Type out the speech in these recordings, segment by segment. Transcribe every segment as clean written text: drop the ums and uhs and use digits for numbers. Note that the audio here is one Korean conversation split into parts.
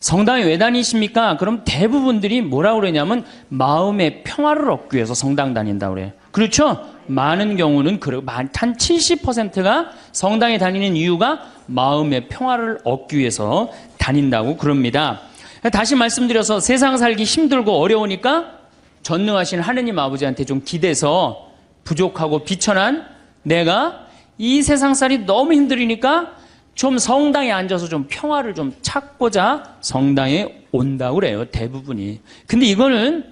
성당에 왜 다니십니까? 그럼 대부분들이 뭐라고 그러냐면 마음의 평화를 얻기 위해서 성당 다닌다고 그래요. 그렇죠? 많은 경우는 한 70%가 성당에 다니는 이유가 마음의 평화를 얻기 위해서 다닌다고 그럽니다. 다시 말씀드려서 세상 살기 힘들고 어려우니까 전능하신 하느님 아버지한테 좀 기대서 부족하고 비천한 내가 이 세상살이 너무 힘들으니까 좀 성당에 앉아서 좀 평화를 좀 찾고자 성당에 온다고 그래요. 대부분이. 근데 이거는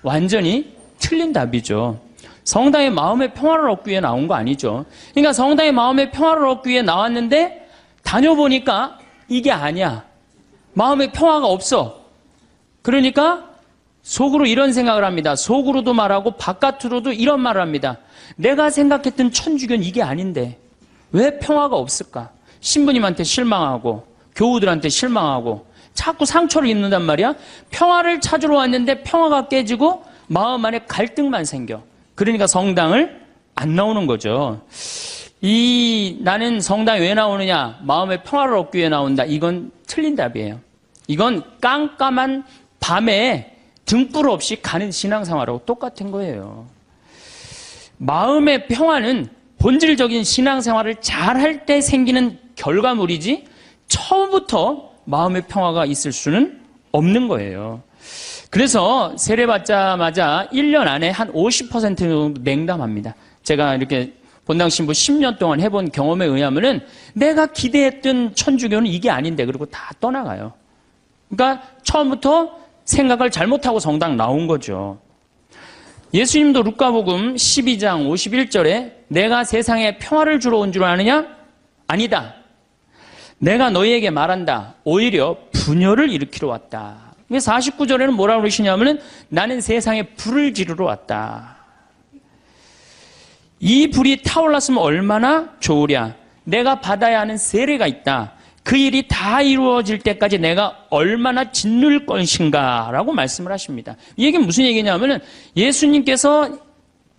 완전히 틀린 답이죠. 성당에 마음의 평화를 얻기 위해 나온 거 아니죠. 그러니까 성당에 마음의 평화를 얻기 위해 나왔는데 다녀보니까 이게 아니야. 마음의 평화가 없어. 그러니까 속으로 이런 생각을 합니다. 속으로도 말하고 바깥으로도 이런 말을 합니다. 내가 생각했던 천주교는 이게 아닌데 왜 평화가 없을까? 신부님한테 실망하고 교우들한테 실망하고 자꾸 상처를 입는단 말이야. 평화를 찾으러 왔는데 평화가 깨지고 마음 안에 갈등만 생겨. 그러니까 성당을 안 나오는 거죠. 나는 성당에 왜 나오느냐? 마음의 평화를 얻기 위해 나온다. 이건 틀린 답이에요. 이건 깜깜한 밤에 등불 없이 가는 신앙생활하고 똑같은 거예요. 마음의 평화는 본질적인 신앙생활을 잘할 때 생기는 결과물이지 처음부터 마음의 평화가 있을 수는 없는 거예요. 그래서 세례받자마자 1년 안에 한 50% 정도 냉담합니다. 제가 이렇게 본당 신부 10년 동안 해본 경험에 의하면은 내가 기대했던 천주교는 이게 아닌데 그리고 다 떠나가요. 그러니까 처음부터 생각을 잘못하고 성당 나온 거죠. 예수님도 루카복음 12장 51절에 내가 세상에 평화를 주러 온 줄 아느냐? 아니다. 내가 너희에게 말한다. 오히려 분열을 일으키러 왔다. 49절에는 뭐라고 그러시냐면은 나는 세상에 불을 지르러 왔다. 이 불이 타올랐으면 얼마나 좋으랴. 내가 받아야 하는 세례가 있다. 그 일이 다 이루어질 때까지 내가 얼마나 짓눌 것인가 라고 말씀을 하십니다. 이 얘기는 무슨 얘기냐면은 예수님께서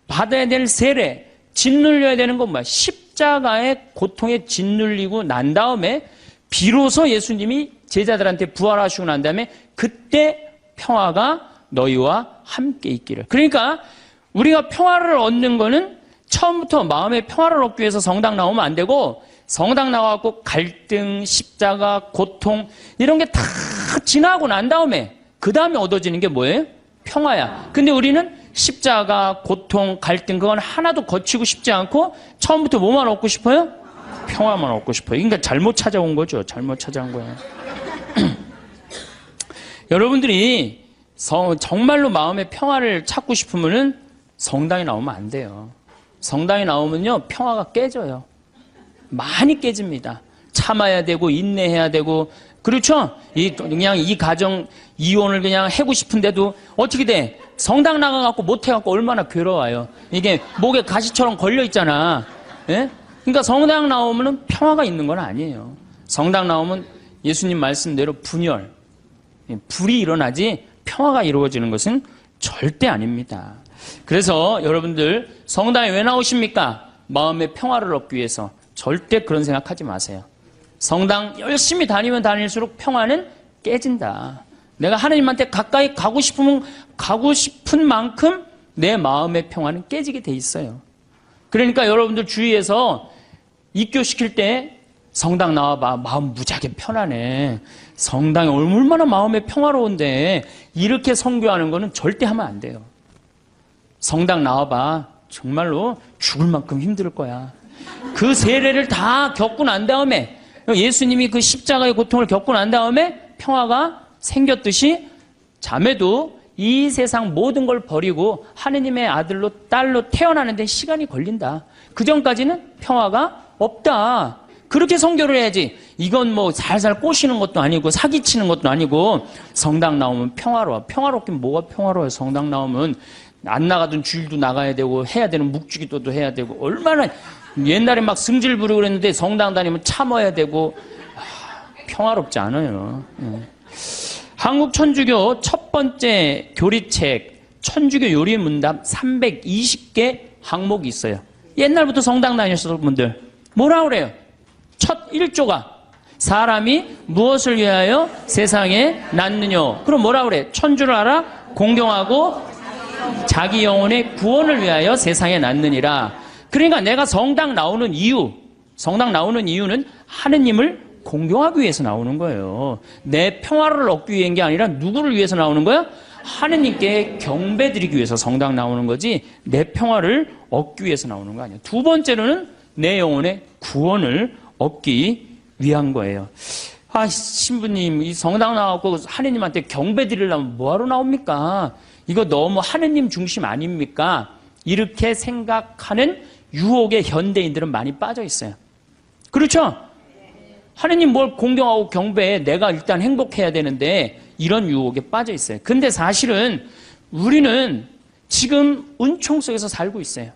받아야 될 세례, 짓눌려야 되는 건 뭐야? 십자가의 고통에 짓눌리고 난 다음에 비로소 예수님이 제자들한테 부활하시고 난 다음에 그때 평화가 너희와 함께 있기를. 그러니까 우리가 평화를 얻는 거는 처음부터 마음의 평화를 얻기 위해서 성당 나오면 안 되고 성당 나와갖고 갈등, 십자가, 고통 이런 게 다 지나고 난 다음에 그 다음에 얻어지는 게 뭐예요? 평화야. 근데 우리는 십자가, 고통, 갈등 그건 하나도 거치고 싶지 않고 처음부터 뭐만 얻고 싶어요? 평화만 얻고 싶어요. 그러니까 잘못 찾아온 거죠. 잘못 찾아온 거예요. 여러분들이 정말로 마음의 평화를 찾고 싶으면은 성당에 나오면 안 돼요. 성당에 나오면요 평화가 깨져요. 많이 깨집니다. 참아야 되고 인내해야 되고 그렇죠? 그냥 이 가정 이혼을 그냥 하고 싶은데도 어떻게 돼? 성당 나가갖고 못해갖고 얼마나 괴로워요. 이게 목에 가시처럼 걸려 있잖아. 예? 그러니까 성당 나오면은 평화가 있는 건 아니에요. 성당 나오면 예수님 말씀대로 분열, 불이 일어나지 평화가 이루어지는 것은 절대 아닙니다. 그래서 여러분들 성당에 왜 나오십니까? 마음의 평화를 얻기 위해서. 절대 그런 생각하지 마세요. 성당 열심히 다니면 다닐수록 평화는 깨진다. 내가 하나님한테 가까이 가고 싶으면 가고 싶은 만큼 내 마음의 평화는 깨지게 돼 있어요. 그러니까 여러분들 주위에서 입교시킬 때 성당 나와봐. 마음 무지하게 편하네. 성당에 얼마나 마음의 평화로운데 이렇게 선교하는 거는 절대 하면 안 돼요. 성당 나와봐. 정말로 죽을 만큼 힘들 거야. 그 세례를 다 겪고 난 다음에 예수님이 그 십자가의 고통을 겪고 난 다음에 평화가 생겼듯이 자매도 이 세상 모든 걸 버리고 하느님의 아들로 딸로 태어나는데 시간이 걸린다. 그 전까지는 평화가 없다. 그렇게 선교를 해야지. 이건 뭐 살살 꼬시는 것도 아니고 사기치는 것도 아니고 성당 나오면 평화로워. 평화롭긴 뭐가 평화로워요. 성당 나오면 안 나가던 주일도 나가야 되고 해야 되는 묵주기도도 해야 되고 얼마나 옛날에 막 승질 부리고 그랬는데 성당 다니면 참아야 되고 평화롭지 않아요. 한국 천주교 첫 번째 교리책 천주교 요리 문답 320개 항목이 있어요. 옛날부터 성당 다니셨던 분들 뭐라 그래요? 첫 1조가 사람이 무엇을 위하여 세상에 낳느뇨? 그럼 뭐라 그래? 천주를 알아? 공경하고 자기 영혼의 구원을 위하여 세상에 낳느니라. 그러니까 내가 성당 나오는 이유는 하느님을 공경하기 위해서 나오는 거예요. 내 평화를 얻기 위한 게 아니라 누구를 위해서 나오는 거야? 하느님께 경배드리기 위해서 성당 나오는 거지 내 평화를 얻기 위해서 나오는 거 아니에요. 두 번째로는 내 영혼의 구원을 얻기 위한 거예요. 아, 신부님, 이 성당 나와서 하느님한테 경배드리려면 뭐하러 나옵니까? 이거 너무 하느님 중심 아닙니까? 이렇게 생각하는 유혹에 현대인들은 많이 빠져 있어요. 그렇죠? 하느님 뭘 공경하고 경배해. 내가 일단 행복해야 되는데 이런 유혹에 빠져 있어요. 근데 사실은 우리는 지금 은총 속에서 살고 있어요.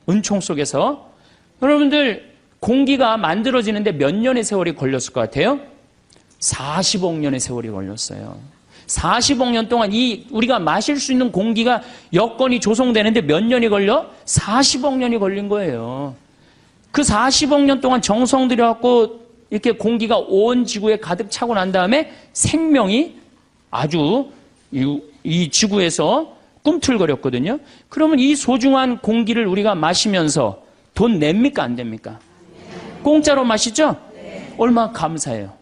은총 속에서. 여러분들 공기가 만들어지는데 몇 년의 세월이 걸렸을 것 같아요? 40억 년의 세월이 걸렸어요. 40억 년 동안 우리가 마실 수 있는 공기가 여건이 조성되는데 몇 년이 걸려? 40억 년이 걸린 거예요. 그 40억 년 동안 정성 들여갖고 이렇게 공기가 온 지구에 가득 차고 난 다음에 생명이 아주 이 지구에서 꿈틀거렸거든요. 그러면 이 소중한 공기를 우리가 마시면서 돈 냅니까? 안 됩니까? 공짜로 마시죠? 얼마나 감사해요.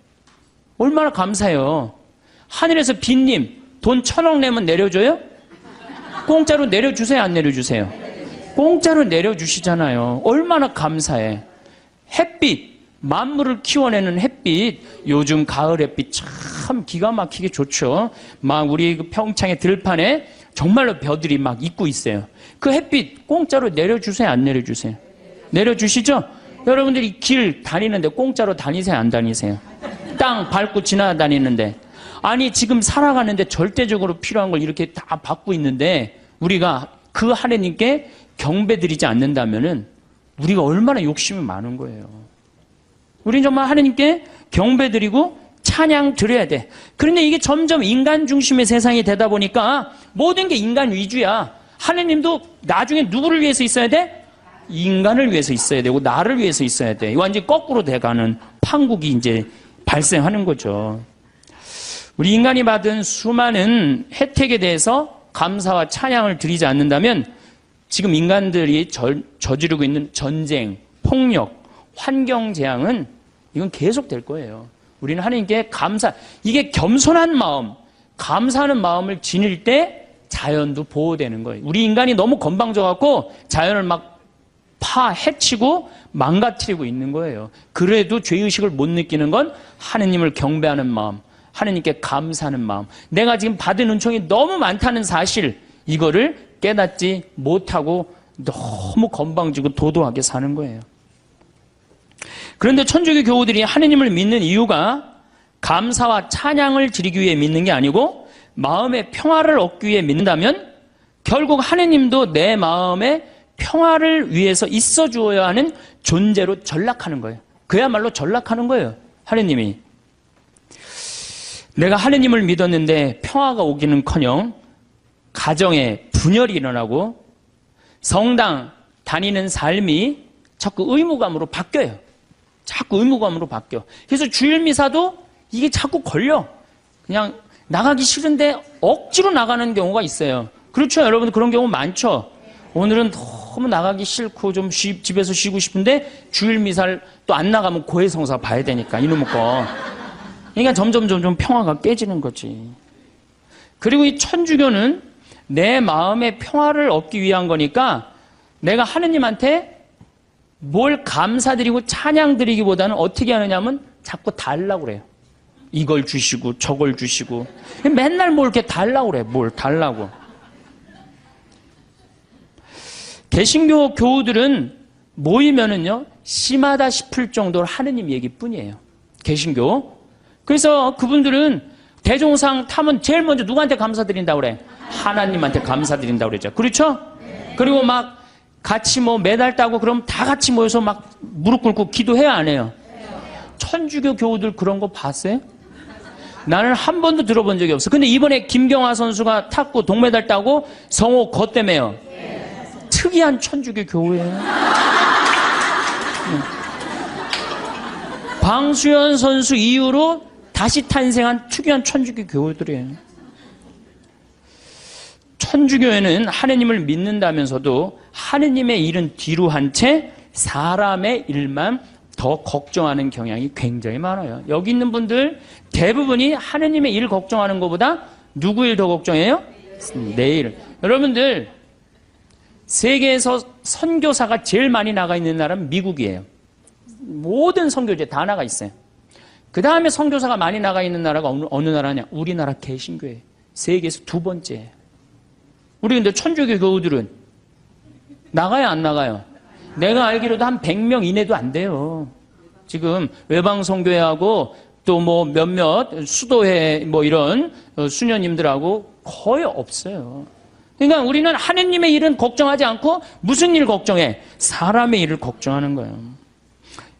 얼마나 감사해요. 하늘에서 빈님 돈 1,000억 내면 내려줘요? 공짜로 내려주세요? 안 내려주세요? 공짜로 내려주시잖아요. 얼마나 감사해. 햇빛, 만물을 키워내는 햇빛, 요즘 가을 햇빛 참 기가 막히게 좋죠. 막 우리 평창의 들판에 정말로 벼들이 막 있고 있어요. 그 햇빛 공짜로 내려주세요? 안 내려주세요? 내려주시죠? 여러분들이 길 다니는데 공짜로 다니세요? 안 다니세요? 땅 밟고 지나다니는데. 아니 지금 살아가는데 절대적으로 필요한 걸 이렇게 다 받고 있는데 우리가 그 하느님께 경배드리지 않는다면은 우리가 얼마나 욕심이 많은 거예요. 우리는 정말 하느님께 경배드리고 찬양 드려야 돼. 그런데 이게 점점 인간 중심의 세상이 되다 보니까 모든 게 인간 위주야. 하느님도 나중에 누구를 위해서 있어야 돼? 인간을 위해서 있어야 되고 나를 위해서 있어야 돼. 완전히 거꾸로 돼가는 판국이 이제 발생하는 거죠. 우리 인간이 받은 수많은 혜택에 대해서 감사와 찬양을 드리지 않는다면 지금 인간들이 저지르고 있는 전쟁, 폭력, 환경 재앙은 이건 계속 될 거예요. 우리는 하나님께 이게 겸손한 마음, 감사하는 마음을 지닐 때 자연도 보호되는 거예요. 우리 인간이 너무 건방져갖고 자연을 막 해치고 망가뜨리고 있는 거예요. 그래도 죄의식을 못 느끼는 건 하느님을 경배하는 마음, 하느님께 감사하는 마음. 내가 지금 받은 은총이 너무 많다는 사실, 이거를 깨닫지 못하고 너무 건방지고 도도하게 사는 거예요. 그런데 천주교 교우들이 하느님을 믿는 이유가 감사와 찬양을 드리기 위해 믿는 게 아니고 마음의 평화를 얻기 위해 믿는다면 결국 하느님도 내 마음의 평화를 위해서 있어 주어야 하는 존재로 전락하는 거예요. 그야말로 전락하는 거예요. 하느님이. 내가 하느님을 믿었는데 평화가 오기는커녕 가정에 분열이 일어나고 성당 다니는 삶이 자꾸 의무감으로 바뀌어요. 자꾸 의무감으로 바뀌어. 그래서 주일 미사도 이게 자꾸 걸려. 그냥 나가기 싫은데 억지로 나가는 경우가 있어요. 그렇죠? 여러분 그런 경우 많죠? 오늘은 너무 나가기 싫고 좀 집에서 쉬고 싶은데 주일 미사를 또 안 나가면 고해성사 봐야 되니까 이놈의 거. 그러니까 점점 평화가 깨지는 거지. 그리고 이 천주교는 내 마음의 평화를 얻기 위한 거니까 내가 하느님한테 뭘 감사드리고 찬양드리기보다는 어떻게 하느냐면 자꾸 달라고 그래요. 이걸 주시고 저걸 주시고 맨날 뭘 이렇게 달라고 그래. 뭘 달라고. 개신교 교우들은 모이면은요 심하다 싶을 정도로 하느님 얘기뿐이에요. 개신교. 그래서 그분들은 대종상 타면 제일 먼저 누구한테 감사드린다고 그래? 하나님한테 감사드린다고 그러죠. 그렇죠? 그리고 막 같이 메달 따고 그럼 다 같이 모여서 막 무릎 꿇고 기도해야 안 해요? 천주교 교우들 그런 거 봤어요? 나는 한 번도 들어본 적이 없어. 근데 이번에 김경화 선수가 탔고 동메달 따고 성호 거 때문에요. 특이한 천주교 교우예요. 광수현 선수 이후로 다시 탄생한 특이한 천주교 교우들이에요. 천주교회는 하느님을 믿는다면서도 하느님의 일은 뒤로 한 채 사람의 일만 더 걱정하는 경향이 굉장히 많아요. 여기 있는 분들 대부분이 하느님의 일 걱정하는 것보다 누구 일 더 걱정해요? 내 일. 여러분들 세계에서 선교사가 제일 많이 나가 있는 나라는 미국이에요. 모든 선교제 다 나가 있어요. 그 다음에 선교사가 많이 나가 있는 나라가 어느 나라냐? 우리나라 개신교회. 세계에서 두 번째예요. 우리 근데 천주교 교우들은 나가요, 안 나가요? 내가 알기로도 한 100명 이내도 안 돼요. 지금 외방선교회하고 또 뭐 몇몇 수도회 뭐 이런 수녀님들하고 거의 없어요. 그러니까 우리는 하느님의 일은 걱정하지 않고 무슨 일 걱정해? 사람의 일을 걱정하는 거예요.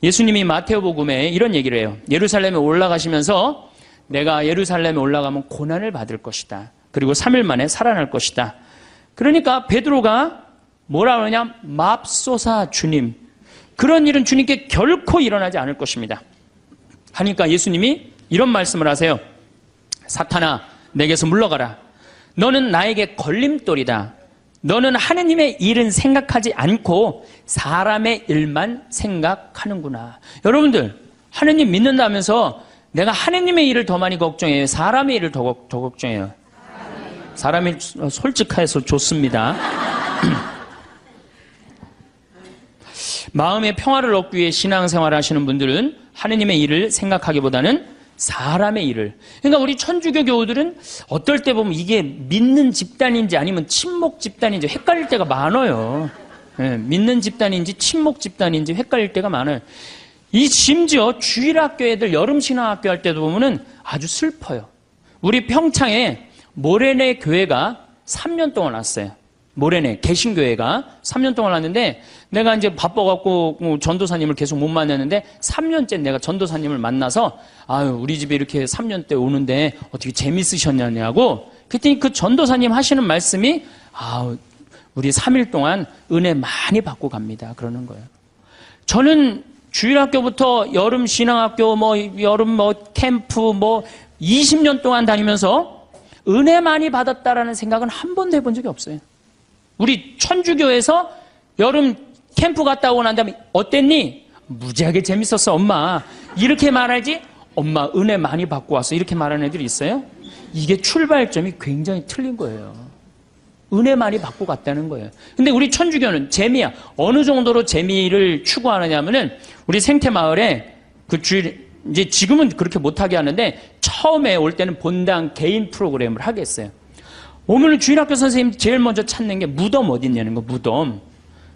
예수님이 마태오복음에 이런 얘기를 해요. 예루살렘에 올라가시면서 내가 예루살렘에 올라가면 고난을 받을 것이다. 그리고 3일 만에 살아날 것이다. 그러니까 베드로가 뭐라 그러냐? 맙소사 주님. 그런 일은 주님께 결코 일어나지 않을 것입니다. 하니까 예수님이 이런 말씀을 하세요. 사탄아, 내게서 물러가라. 너는 나에게 걸림돌이다. 너는 하느님의 일은 생각하지 않고 사람의 일만 생각하는구나. 여러분들, 하느님 믿는다면서 내가 하느님의 일을 더 많이 걱정해요? 사람의 일을 더 걱정해요? 사람이 솔직해서 좋습니다. 마음의 평화를 얻기 위해 신앙생활을 하시는 분들은 하느님의 일을 생각하기보다는 사람의 일을. 그러니까 우리 천주교 교우들은 어떨 때 보면 이게 믿는 집단인지 아니면 친목 집단인지 헷갈릴 때가 많아요. 네, 믿는 집단인지 친목 집단인지 헷갈릴 때가 많아요. 이 심지어 주일학교 애들 여름신앙학교 할 때도 보면은 아주 슬퍼요. 우리 평창에 모래내 교회가 3년 동안 왔어요. 모래내 개신교회가 3년 동안 왔는데 내가 이제 바빠갖고 전도사님을 계속 못 만났는데 3년째 내가 전도사님을 만나서 아유 우리 집에 이렇게 3년 때 오는데 어떻게 재밌으셨냐고 그랬더니 그 전도사님 하시는 말씀이 아우 우리 3일 동안 은혜 많이 받고 갑니다. 그러는 거예요. 저는 주일학교부터 여름 신앙학교 여름 캠프 20년 동안 다니면서 은혜 많이 받았다라는 생각은 한 번도 해본 적이 없어요. 우리 천주교에서 여름 캠프 갔다 오고 난 다음에 어땠니? 무지하게 재밌었어 엄마. 이렇게 말하지 엄마 은혜 많이 받고 왔어. 이렇게 말하는 애들이 있어요? 이게 출발점이 굉장히 틀린 거예요. 은혜 많이 받고 갔다는 거예요. 근데 우리 천주교는 재미야. 어느 정도로 재미를 추구하느냐면은 우리 생태마을에 그 주일 이제 지금은 그렇게 못하게 하는데 처음에 올 때는 본당 개인 프로그램을 하게 했어요. 오늘 주일학교 선생님 제일 먼저 찾는 게 무덤 어디 있냐는 거. 무덤.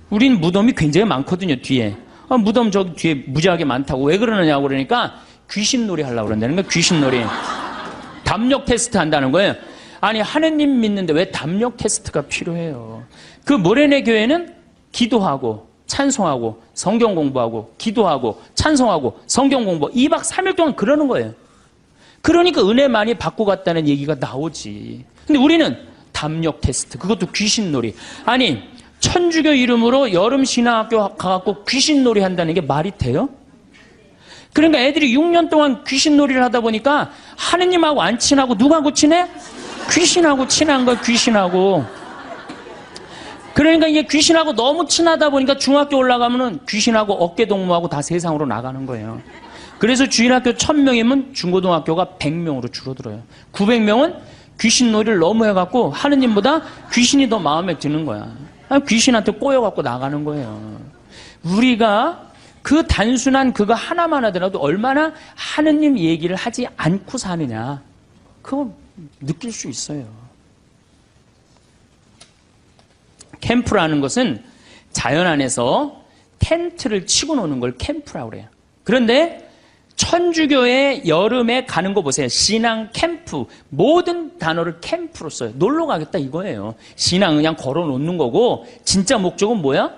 우린 무덤이 굉장히 많거든요. 뒤에. 무덤 저기 뒤에 무지하게 많다고. 왜 그러느냐고 그러니까 귀신놀이 하려고 그런다는 거예요. 귀신놀이. 담력 테스트 한다는 거예요. 아니 하느님 믿는데 왜 담력 테스트가 필요해요. 그 모래내 교회는 기도하고 찬송하고 성경 공부하고 기도하고 찬송하고 성경 공부 2박 3일 동안 그러는 거예요. 그러니까 은혜 많이 받고 갔다는 얘기가 나오지. 근데 우리는 담력 테스트, 그것도 귀신놀이. 아니 천주교 이름으로 여름 신앙학교 가갖고 귀신놀이 한다는 게 말이 돼요? 그러니까 애들이 6년 동안 귀신놀이를 하다 보니까 하느님하고 안 친하고 누구하고 친해? 귀신하고 친한 거야. 귀신하고. 그러니까 이게 귀신하고 너무 친하다 보니까 중학교 올라가면은 귀신하고 어깨동무하고 다 세상으로 나가는 거예요. 그래서 주일학교 1000명이면 중고등학교가 100명으로 줄어들어요. 900명은 귀신놀이를 너무 해갖고 하느님보다 귀신이 더 마음에 드는 거야. 귀신한테 꼬여갖고 나가는 거예요. 우리가 그 단순한 그거 하나만 하더라도 얼마나 하느님 얘기를 하지 않고 사느냐. 그거 느낄 수 있어요. 캠프라는 것은 자연 안에서 텐트를 치고 노는 걸 캠프라고 그래요. 그런데 천주교의 여름에 가는 거 보세요. 신앙 캠프. 모든 단어를 캠프로 써요. 놀러 가겠다 이거예요. 신앙 그냥 걸어 놓는 거고 진짜 목적은 뭐야?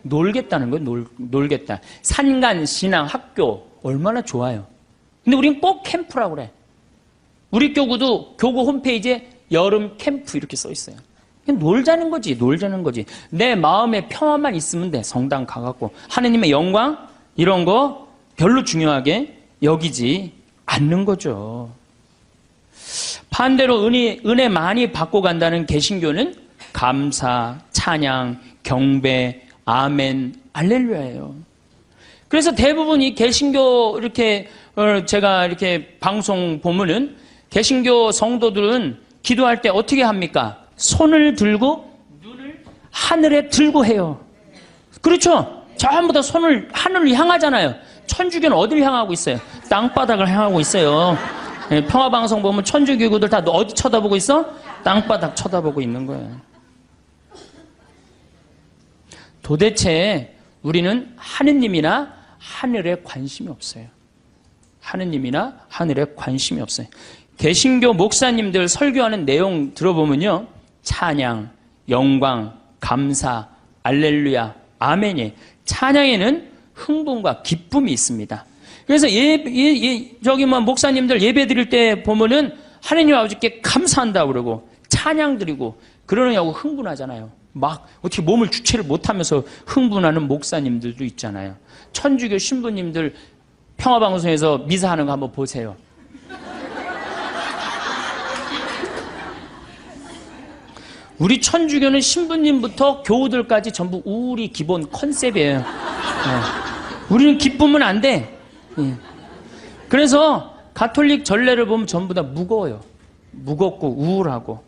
놀겠다는 거예요. 놀겠다. 산간 신앙 학교 얼마나 좋아요. 근데 우린 꼭 캠프라고 그래. 우리 교구도 교구 홈페이지에 여름 캠프 이렇게 써 있어요. 그냥 놀자는 거지. 놀자는 거지. 내 마음에 평화만 있으면 돼. 성당 가갖고 하느님의 영광 이런 거 별로 중요하게 여기지 않는 거죠. 반대로 은혜 많이 받고 간다는 개신교는 감사, 찬양, 경배, 아멘, 할렐루야예요. 그래서 대부분 이 개신교 이렇게 제가 이렇게 방송 보면은 개신교 성도들은 기도할 때 어떻게 합니까? 손을 들고 눈을 하늘에 들고 해요. 그렇죠? 전부 다 손을 하늘을 향하잖아요. 천주교는 어디를 향하고 있어요? 땅바닥을 향하고 있어요. 평화방송 보면 천주교구들 다 어디 쳐다보고 있어? 땅바닥 쳐다보고 있는 거예요. 도대체 우리는 하느님이나 하늘에 관심이 없어요. 하느님이나 하늘에 관심이 없어요. 개신교 목사님들 설교하는 내용 들어보면요. 찬양, 영광, 감사, 알렐루야, 아멘이. 찬양에는 흥분과 기쁨이 있습니다. 그래서 저기 목사님들 예배 드릴 때 보면은 하느님 아버지께 감사한다 그러고 찬양 드리고 그러느냐고 흥분하잖아요. 막 어떻게 몸을 주체를 못하면서 흥분하는 목사님들도 있잖아요. 천주교 신부님들 평화방송에서 미사하는 거 한번 보세요. 우리 천주교는 신부님부터 교우들까지 전부 우리 기본 컨셉이에요. 우리는 기쁘면 안 돼. 그래서 가톨릭 전례를 보면 전부 다 무거워요. 무겁고 우울하고.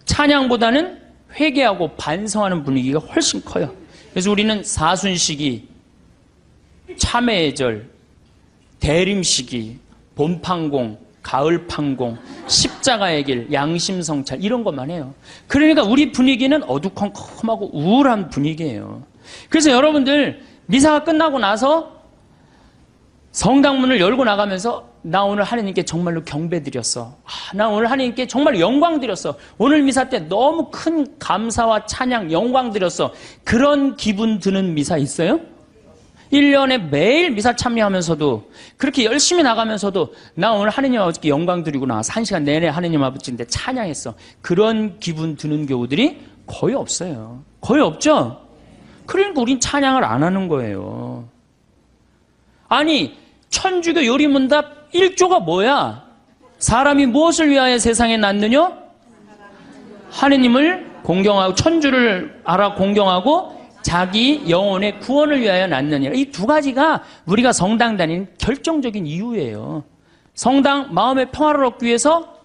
찬양보다는 회개하고 반성하는 분위기가 훨씬 커요. 그래서 우리는 사순시기, 참회의 절, 대림시기, 봄판공, 가을판공, 십자가의 길, 양심성찰 이런 것만 해요. 그러니까 우리 분위기는 어두컴컴하고 우울한 분위기예요. 그래서 여러분들 미사가 끝나고 나서 성당문을 열고 나가면서 나 오늘 하느님께 정말로 경배 드렸어. 나 오늘 하느님께 정말 영광 드렸어. 오늘 미사 때 너무 큰 감사와 찬양, 영광 드렸어. 그런 기분 드는 미사 있어요? 1년에 매일 미사 참여하면서도 그렇게 열심히 나가면서도 나 오늘 하느님 아버지께 영광 드리고 나와서 1시간 내내 하느님 아버지인데 찬양했어. 그런 기분 드는 교우들이 거의 없어요. 거의 없죠? 그러니까 우린 찬양을 안 하는 거예요. 아니 천주교 요리문답 1조가 뭐야? 사람이 무엇을 위하여 세상에 났느냐? 하느님을 공경하고 천주를 알아 공경하고 자기 영혼의 구원을 위하여 낳느니라. 이 두 가지가 우리가 성당 다니는 결정적인 이유예요. 성당 마음의 평화를 얻기 위해서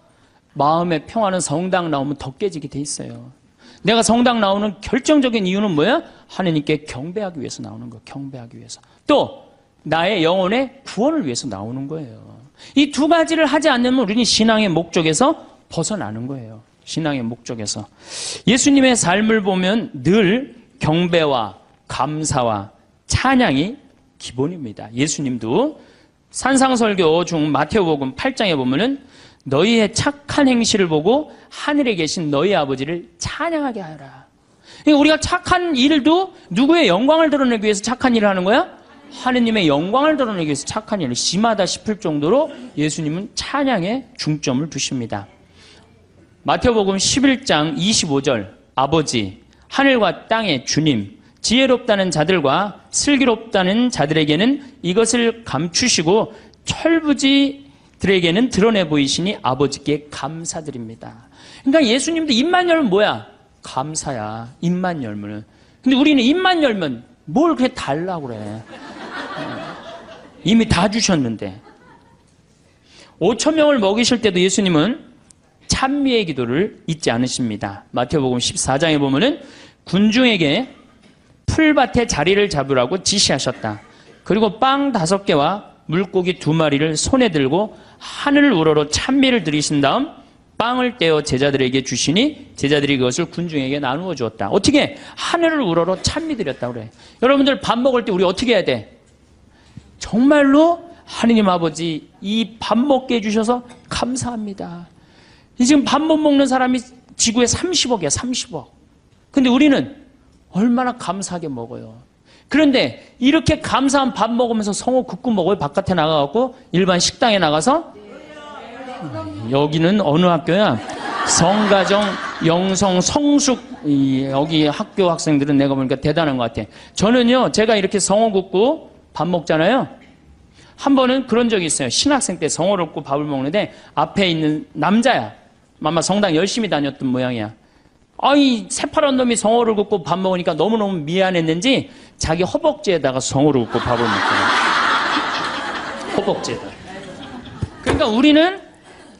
마음의 평화는 성당 나오면 더 깨지게 돼 있어요. 내가 성당 나오는 결정적인 이유는 뭐야? 하느님께 경배하기 위해서 나오는 거예요. 경배하기 위해서. 또 나의 영혼의 구원을 위해서 나오는 거예요. 이 두 가지를 하지 않으면 우리는 신앙의 목적에서 벗어나는 거예요. 신앙의 목적에서. 예수님의 삶을 보면 늘 경배와 감사와 찬양이 기본입니다. 예수님도 산상설교 중 마태복음 8장에 보면은 너희의 착한 행실을 보고 하늘에 계신 너희 아버지를 찬양하게 하라. 그러니까 우리가 착한 일도 누구의 영광을 드러내기 위해서 착한 일을 하는 거야? 하느님의 영광을 드러내기 위해서 착한 일을 심하다 싶을 정도로 예수님은 찬양에 중점을 두십니다. 마태복음 11장 25절 아버지 하늘과 땅의 주님 지혜롭다는 자들과 슬기롭다는 자들에게는 이것을 감추시고 철부지들에게는 드러내 보이시니 아버지께 감사드립니다. 그러니까 예수님도 입만 열면 뭐야? 감사야. 입만 열면. 근데 우리는 입만 열면 뭘 그렇게 달라고 그래. 이미 다 주셨는데. 5,000명을 먹이실 때도 예수님은 찬미의 기도를 잊지 않으십니다. 마태복음 14장에 보면은 군중에게 풀밭에 자리를 잡으라고 지시하셨다. 그리고 빵 5개와 물고기 2마리를 손에 들고 하늘 우러러 찬미를 드리신 다음 빵을 떼어 제자들에게 주시니 제자들이 그것을 군중에게 나누어 주었다. 어떻게? 하늘을 우러러 찬미 드렸다 그래. 여러분들 밥 먹을 때 우리 어떻게 해야 돼? 정말로 하느님 아버지 이 밥 먹게 해주셔서 감사합니다. 지금 밥 못 먹는 사람이 지구에 30억이야, 30억. 근데 우리는 얼마나 감사하게 먹어요. 그런데 이렇게 감사한 밥 먹으면서 성호 굽고 먹어요? 바깥에 나가갖고 일반 식당에 나가서? 여기는 어느 학교야? 성가정, 영성, 성숙 여기 학교 학생들은 내가 보니까 대단한 것 같아. 저는요 제가 이렇게 성호 굽고 밥 먹잖아요. 한 번은 그런 적이 있어요. 신학생 때 성호를 굽고 밥을 먹는데 앞에 있는 남자야. 아마 성당 열심히 다녔던 모양이야. 아이 새파란 놈이 성호를 굽고 밥 먹으니까 너무너무 미안했는지 자기 허벅지에다가 성호를 굽고 밥을 먹더라고요. 허벅지에다. 그러니까 우리는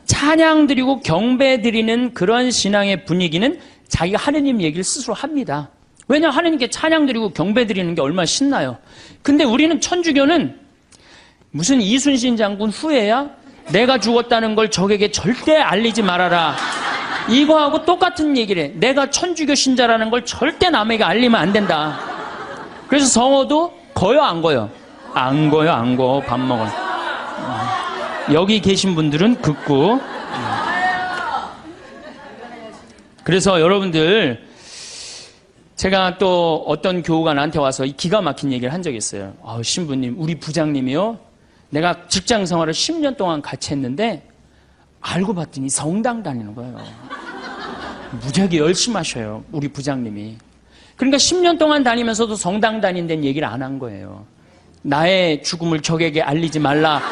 찬양 드리고 경배 드리는 그런 신앙의 분위기는 자기가 하느님 얘기를 스스로 합니다. 왜냐 하느님께 찬양 드리고 경배 드리는 게 얼마나 신나요. 근데 우리는 천주교는 무슨 이순신 장군 후예야? 내가 죽었다는 걸 적에게 절대 알리지 말아라. 이거하고 똑같은 얘기를 해. 내가 천주교 신자라는 걸 절대 남에게 알리면 안 된다. 그래서 성호도 거요 안 거요? 안 거요 안 거. 밥 먹어요. 여기 계신 분들은 긋고. 그래서 여러분들 제가 또 어떤 교우가 나한테 와서 기가 막힌 얘기를 한 적이 있어요. 신부님 우리 부장님이요 내가 직장 생활을 10년 동안 같이 했는데 알고 봤더니 성당 다니는 거예요. 무지하게 열심히 하셔요 우리 부장님이. 그러니까 10년 동안 다니면서도 성당 다닌다는 얘기를 안 한 거예요. 나의 죽음을 적에게 알리지 말라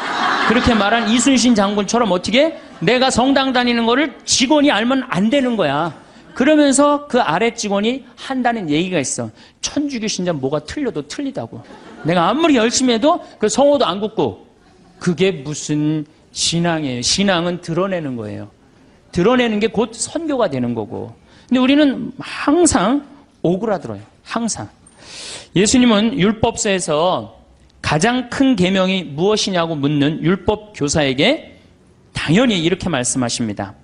그렇게 말한 이순신 장군처럼 어떻게 내가 성당 다니는 거를 직원이 알면 안 되는 거야. 그러면서 그 아래 직원이 한다는 얘기가 있어. 천주교 신자 뭐가 틀려도 틀리다고. 내가 아무리 열심히 해도 그 성호도 안 굽고. 그게 무슨 신앙이에요. 신앙은 드러내는 거예요. 드러내는 게 곧 선교가 되는 거고. 근데 우리는 항상 오그라들어요. 항상. 예수님은 율법서에서 가장 큰 계명이 무엇이냐고 묻는 율법 교사에게 당연히 이렇게 말씀하십니다.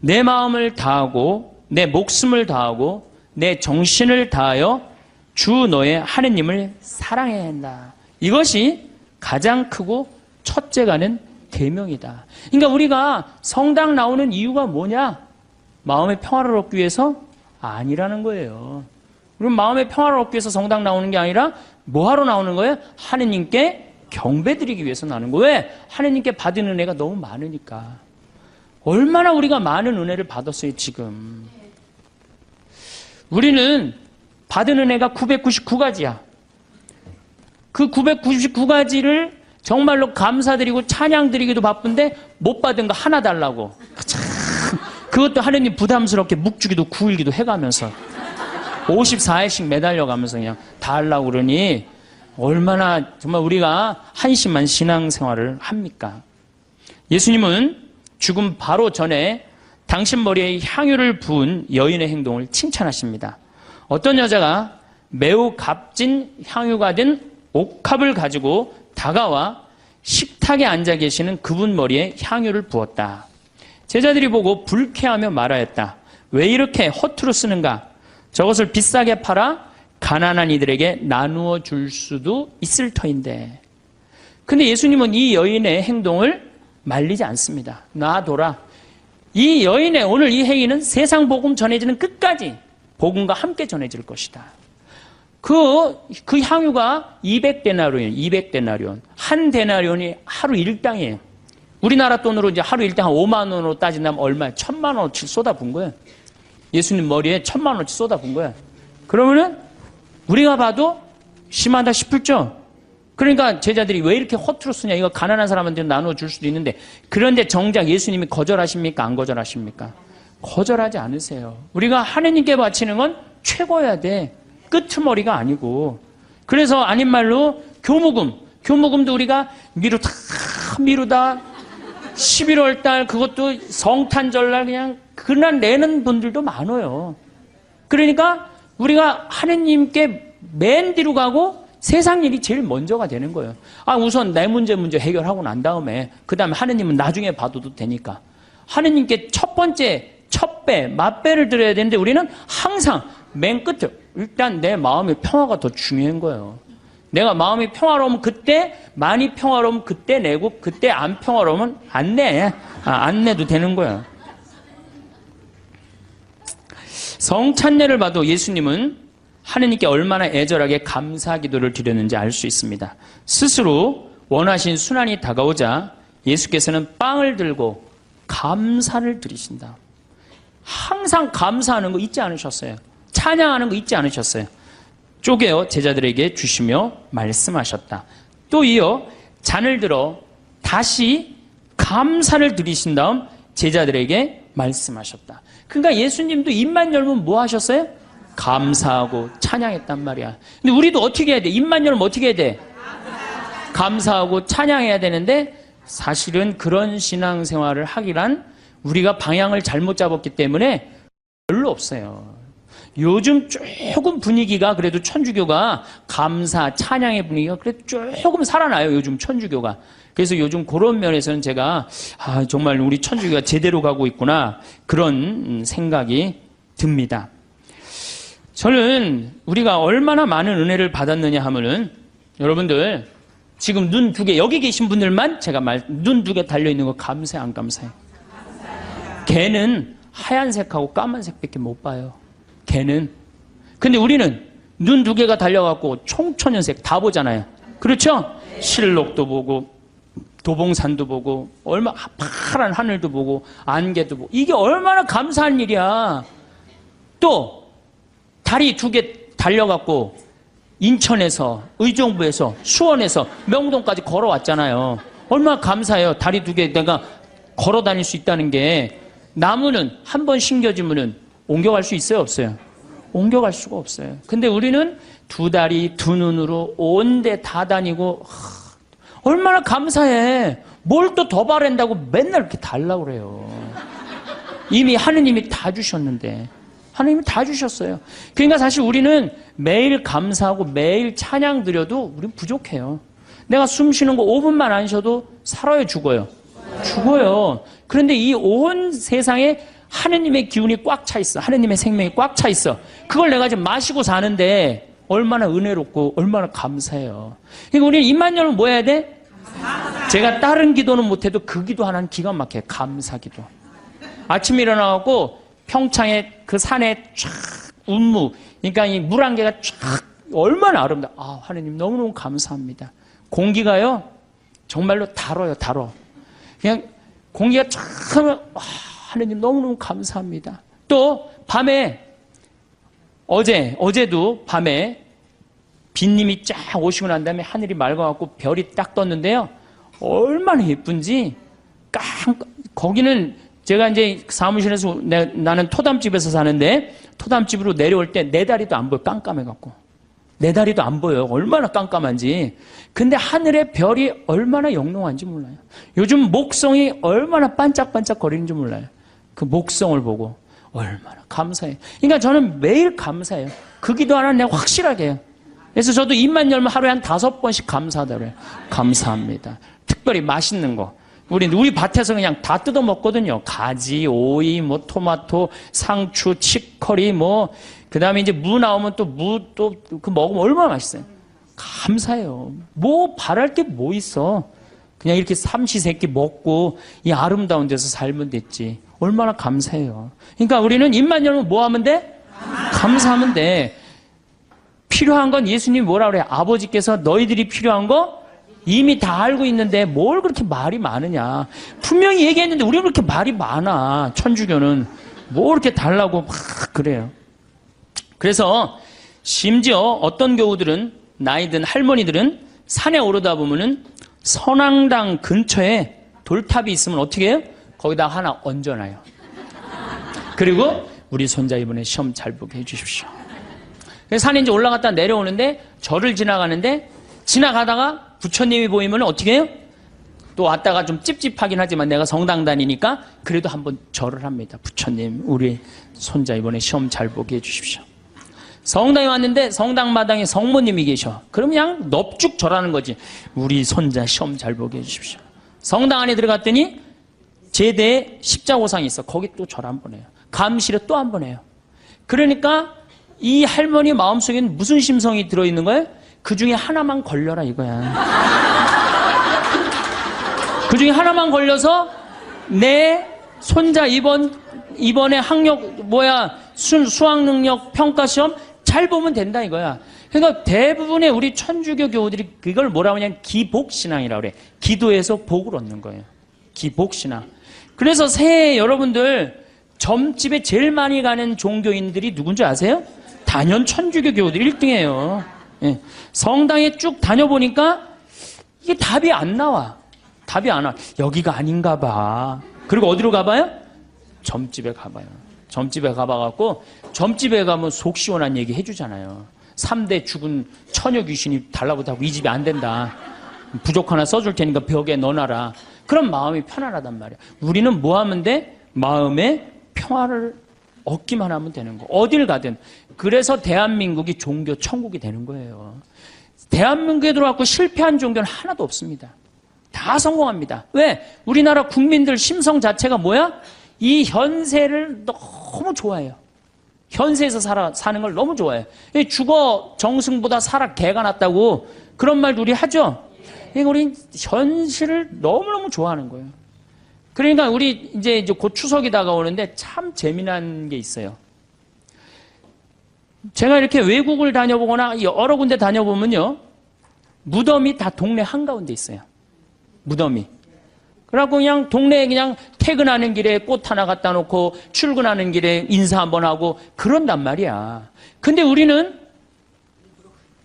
내 마음을 다하고 내 목숨을 다하고 내 정신을 다하여 주 너의 하느님을 사랑해야 한다. 이것이 가장 크고 첫째가는 계명이다. 그러니까 우리가 성당 나오는 이유가 뭐냐? 마음의 평화를 얻기 위해서? 아니라는 거예요. 그럼 마음의 평화를 얻기 위해서 성당 나오는 게 아니라 뭐하러 나오는 거예요? 하느님께 경배드리기 위해서 나오는 거예요. 왜? 하느님께 받은 은혜가 너무 많으니까. 얼마나 우리가 많은 은혜를 받았어요 지금. 우리는 받은 은혜가 999가지야. 그 999가지를 정말로 감사드리고 찬양드리기도 바쁜데 못 받은 거 하나 달라고. 참, 그것도 하느님 부담스럽게 묵주기도 9일기도 해가면서 54회씩 매달려가면서 그냥 다 하려고 그러니 얼마나 정말 우리가 한심한 신앙생활을 합니까? 예수님은 죽음 바로 전에 당신 머리에 향유를 부은 여인의 행동을 칭찬하십니다. 어떤 여자가 매우 값진 향유가 된 옥합을 가지고 다가와 식탁에 앉아 계시는 그분 머리에 향유를 부었다. 제자들이 보고 불쾌하며 말하였다. 왜 이렇게 허투루 쓰는가? 저것을 비싸게 팔아 가난한 이들에게 나누어 줄 수도 있을 터인데. 근데 예수님은 이 여인의 행동을 말리지 않습니다. 놔둬라. 이 여인의 오늘 이 행위는 세상 복음 전해지는 끝까지 복음과 함께 전해질 것이다. 그 향유가 200데나리온, 200데나리온. 한 데나리온이 하루 일당이에요. 우리나라 돈으로 이제 하루 일당 한 5만 원으로 따진다면 얼마야? 1,000만 원어치 쏟아부은 거예요. 예수님 머리에 1,000만 원어치 쏟아부은 거예요. 그러면은 우리가 봐도 심하다 싶을죠? 그러니까 제자들이 왜 이렇게 허투루 쓰냐? 이거 가난한 사람한테 나누어 줄 수도 있는데. 그런데 정작 예수님이 거절하십니까? 안 거절하십니까? 거절하지 않으세요. 우리가 하느님께 바치는 건 최고여야 돼. 끄트머리가 아니고. 그래서 아닌 말로 교무금도 우리가 미루다 11월 달 그것도 성탄절날 그냥 그날 내는 분들도 많아요. 그러니까 우리가 하느님께 맨 뒤로 가고 세상 일이 제일 먼저가 되는 거예요. 우선 내 문제 해결하고 난 다음에 그 다음에 하느님은 나중에 봐도 되니까. 하느님께 첫 번째 맛배를 드려야 되는데 우리는 항상 맨 끝에 일단 내 마음의 평화가 더 중요한 거예요. 내가 마음이 평화로우면 그때, 많이 평화로우면 그때 내고, 그때 안 평화로우면 안 내. 안 내도 되는 거예요. 성찬례를 봐도 예수님은 하느님께 얼마나 애절하게 감사 기도를 드렸는지 알 수 있습니다. 스스로 원하신 순환이 다가오자 예수께서는 빵을 들고 감사를 드리신다. 항상 감사하는 거 잊지 않으셨어요. 찬양하는 거 잊지 않으셨어요. 쪼개어 제자들에게 주시며 말씀하셨다. 또 이어 잔을 들어 다시 감사를 드리신 다음 제자들에게 말씀하셨다. 그러니까 예수님도 입만 열면 뭐 하셨어요? 감사하고 찬양했단 말이야. 근데 우리도 어떻게 해야 돼? 입만 열면 어떻게 해야 돼? 감사하고 찬양해야 되는데 사실은 그런 신앙생활을 하기란 우리가 방향을 잘못 잡았기 때문에 별로 없어요. 요즘 조금 분위기가 그래도 천주교가 감사, 찬양의 분위기가 그래도 조금 살아나요. 요즘 천주교가. 그래서 요즘 그런 면에서는 제가 정말 우리 천주교가 제대로 가고 있구나 그런 생각이 듭니다. 저는 우리가 얼마나 많은 은혜를 받았느냐 하면은 여러분들 지금 눈 두 개 여기 계신 분들만 제가 눈 두 개 달려있는 거 감사해 안 감사해? 걔는 하얀색하고 까만색밖에 못 봐요. 걔는. 근데 우리는 눈 두 개가 달려갖고 총천연색 다 보잖아요. 그렇죠? 실록도 보고 도봉산도 보고 얼마 파란 하늘도 보고 안개도 보고 이게 얼마나 감사한 일이야. 또 다리 두 개 달려갖고 인천에서 의정부에서 수원에서 명동까지 걸어왔잖아요. 얼마나 감사해요. 다리 두 개 내가 걸어 다닐 수 있다는 게. 나무는 한 번 심겨지면은 옮겨갈 수 있어요, 없어요? 옮겨갈 수가 없어요. 근데 우리는 두 다리, 두 눈으로 온 데 다 다니고 얼마나 감사해. 뭘 또 더 바란다고 맨날 이렇게 달라고 그래요. 이미 하느님이 다 주셨는데. 하느님이 다 주셨어요. 그러니까 사실 우리는 매일 감사하고 매일 찬양 드려도 우리는 부족해요. 내가 숨 쉬는 거 5분만 안 쉬어도 살아요, 죽어요? 죽어요. 그런데 이 온 세상에 하느님의 기운이 꽉 차 있어. 하느님의 생명이 꽉 차 있어. 그걸 내가 지금 마시고 사는데 얼마나 은혜롭고 얼마나 감사해요. 그러니까 우리는 입만 열면 뭐 해야 돼? 제가 다른 기도는 못해도 그 기도 하나는 기가 막혀요. 감사기도. 아침에 일어나갖고 평창에 그 산에 쫙 운무, 그러니까 이 물안개가 쫙 얼마나 아름다워. 하느님 너무너무 감사합니다. 공기가요 정말로 달아요. 달아. 그냥 공기가 쫙 하면 하느님 너무너무 감사합니다. 또 밤에 어제도 밤에 빗님이 쫙 오시고 난 다음에 하늘이 맑아갖고 별이 딱 떴는데요. 얼마나 예쁜지 거기는 제가 이제 사무실에서 나는 토담집에서 사는데 토담집으로 내려올 때 내 다리도 안 보여. 깜깜해갖고. 내 다리도 안 보여요. 얼마나 깜깜한지. 근데 하늘의 별이 얼마나 영롱한지 몰라요. 요즘 목성이 얼마나 반짝반짝 거리는지 몰라요. 그 목성을 보고 얼마나 감사해요. 그러니까 저는 매일 감사해요. 그 기도 하나 내가 확실하게 해요. 그래서 저도 입만 열면 하루에 한 5번씩 감사하다 그래요. 감사합니다. 특별히 맛있는 거. 우리 밭에서 그냥 다 뜯어 먹거든요. 가지, 오이, 뭐 토마토, 상추, 치커리, 뭐 그다음에 이제 무 나오면 또 그 먹으면 얼마나 맛있어요. 감사해요. 뭐 바랄 게 뭐 있어. 그냥 이렇게 삼시세끼 먹고 이 아름다운 데서 살면 됐지. 얼마나 감사해요. 그러니까 우리는 입만 열면 뭐 하면 돼? 감사하면 돼. 필요한 건 예수님이 뭐라 그래요? 아버지께서 너희들이 필요한 거 이미 다 알고 있는데 뭘 그렇게 말이 많으냐. 분명히 얘기했는데 우리는 그렇게 말이 많아. 천주교는 뭐 이렇게 달라고 막 그래요. 그래서 심지어 어떤 교우들은 나이 든 할머니들은 산에 오르다 보면은 선앙당 근처에 돌탑이 있으면 어떻게 해요? 거기다 하나 얹어놔요. 그리고 우리 손자 이번에 시험 잘 보게 해주십시오. 그래서 산에 이제 올라갔다 내려오는데 절을 지나가는데 지나가다가 부처님이 보이면 어떻게 해요? 또 왔다가 좀 찝찝하긴 하지만 내가 성당 다니니까 그래도 한번 절을 합니다. 부처님 우리 손자 이번에 시험 잘 보게 해주십시오. 성당에 왔는데 성당 마당에 성모님이 계셔. 그럼 그냥 넙죽 절하는 거지. 우리 손자 시험 잘 보게 해주십시오. 성당 안에 들어갔더니 제대에 십자고상이 있어. 거기 또 절 한 번 해요. 감실에 또 한 번 해요. 그러니까 이 할머니 마음속에는 무슨 심성이 들어있는 거예요? 그 중에 하나만 걸려라 이거야. 그 중에 하나만 걸려서 내 손자 이번에 수학 능력 평가 시험 잘 보면 된다 이거야. 그러니까 대부분의 우리 천주교 교우들이 그걸 뭐라고 하냐면 기복신앙이라고 그래. 기도해서 복을 얻는 거예요. 기복신앙. 그래서 새해 여러분들 점집에 제일 많이 가는 종교인들이 누군지 아세요? 단연 천주교 교우들 1등이에요. 예. 성당에 쭉 다녀보니까 이게 답이 안 나와. 답이 안 와. 여기가 아닌가 봐. 그리고 어디로 가봐요? 점집에 가봐요. 점집에 가봐갖고 점집에 가면 속 시원한 얘기 해주잖아요. 3대 죽은 처녀 귀신이 달라붙하고 이 집이 안 된다. 부족 하나 써줄 테니까 벽에 넣어놔라. 그럼 마음이 편안하단 말이야. 우리는 뭐 하면 돼? 마음의 평화를 얻기만 하면 되는 거. 어딜 가든. 그래서 대한민국이 종교 천국이 되는 거예요. 대한민국에 들어왔고 실패한 종교는 하나도 없습니다. 다 성공합니다. 왜? 우리나라 국민들 심성 자체가 뭐야? 이 현세를 너무 좋아해요. 현세에서 사는 걸 너무 좋아해요. 죽어 정승보다 살아 개가 낫다고 그런 말도 우리 하죠? 우리 현실을 너무너무 좋아하는 거예요. 그러니까 우리 이제 곧 추석이 다가오는데 참 재미난 게 있어요. 제가 이렇게 외국을 다녀보거나 여러 군데 다녀보면요. 무덤이 다 동네 한가운데 있어요. 무덤이. 그래갖고 그냥 동네에 그냥 퇴근하는 길에 꽃 하나 갖다 놓고 출근하는 길에 인사 한번 하고 그런단 말이야. 근데 우리는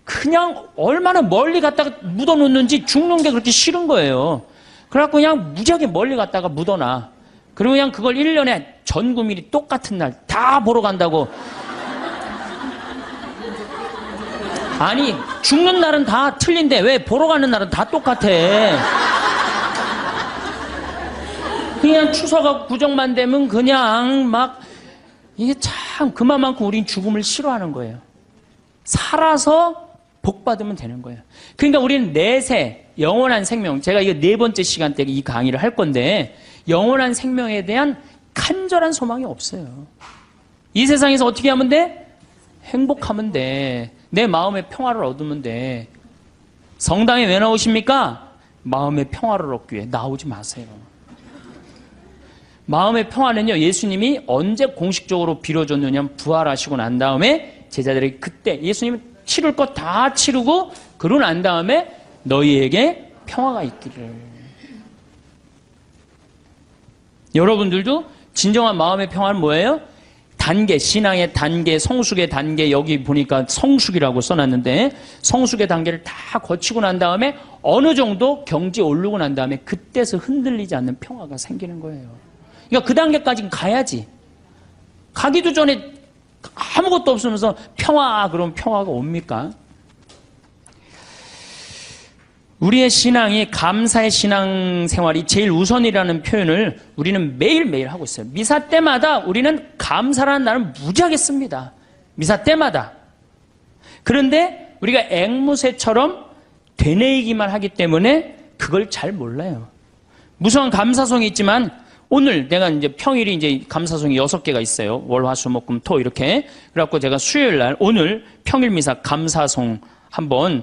그냥 얼마나 멀리 갔다가 묻어놓는지 죽는 게 그렇게 싫은 거예요. 그래갖고 그냥 무지하게 멀리 갔다가 묻어놔. 그리고 그냥 그걸 1년에 전 국민이 똑같은 날 다 보러 간다고. 아니 죽는 날은 다 틀린데 왜 보러 가는 날은 다 똑같아. 그냥 추석하고 구정만 되면 그냥 막 이게 참 그만큼 우린 죽음을 싫어하는 거예요. 살아서 복 받으면 되는 거예요. 그러니까 우리는 내세 영원한 생명, 제가 이거 4번째 시간 때 이 강의를 할 건데 영원한 생명에 대한 간절한 소망이 없어요. 이 세상에서 어떻게 하면 돼? 행복하면 돼. 내 마음의 평화를 얻으면 돼. 성당에 왜 나오십니까? 마음의 평화를 얻기 위해. 나오지 마세요. 마음의 평화는요, 예수님이 언제 공식적으로 빌어줬느냐면 부활하시고 난 다음에 제자들에게 그때 예수님은 치를 것 다 치르고 그러고 난 다음에 너희에게 평화가 있기를. 여러분들도 진정한 마음의 평화는 뭐예요? 단계, 신앙의 단계, 성숙의 단계, 여기 보니까 성숙이라고 써놨는데 성숙의 단계를 다 거치고 난 다음에 어느 정도 경지에 오르고 난 다음에 그때서 흔들리지 않는 평화가 생기는 거예요. 그러니까 그 단계까지는 가야지. 가기도 전에 아무것도 없으면서 평화, 그럼 평화가 옵니까? 우리의 신앙이 감사의 신앙생활이 제일 우선이라는 표현을 우리는 매일매일 하고 있어요. 미사 때마다 우리는 감사라는 날을 무지하게 씁니다. 미사 때마다. 그런데 우리가 앵무새처럼 되뇌이기만 하기 때문에 그걸 잘 몰라요. 무서운 감사송이 있지만 오늘 내가 이제 평일이 이제 감사송이 6개가 있어요. 월, 화, 수, 목, 금, 토 이렇게. 그래갖고 제가 수요일 날 오늘 평일 미사 감사송 한번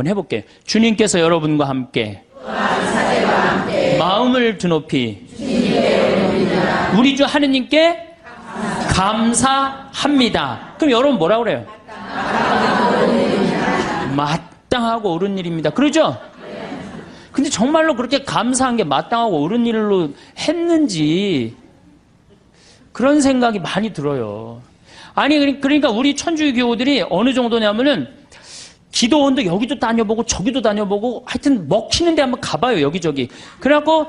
해볼게요. 주님께서 여러분과 함께 마음을 드높이 우리 주 하느님께 감사합니다. 그럼 여러분 뭐라 그래요? 마땅하고 옳은 일입니다. 그러죠? 근데 정말로 그렇게 감사한 게 마땅하고 옳은 일로 했는지 그런 생각이 많이 들어요. 아니 그러니까 우리 천주교 교우들이 어느 정도냐면은 기도원도 여기도 다녀보고 저기도 다녀보고 하여튼 먹히는 데 한번 가봐요. 여기저기. 그래갖고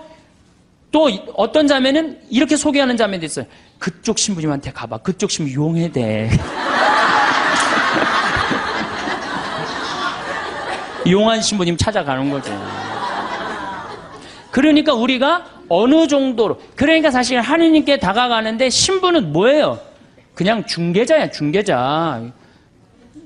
또 어떤 자매는 이렇게 소개하는 자매도 있어요. 그쪽 신부님한테 가봐. 그쪽 신부 용해대. 용한 신부님 찾아가는 거죠. 그러니까 우리가 어느 정도로, 그러니까 사실 하느님께 다가가는데 신부는 뭐예요? 그냥 중개자야, 중개자.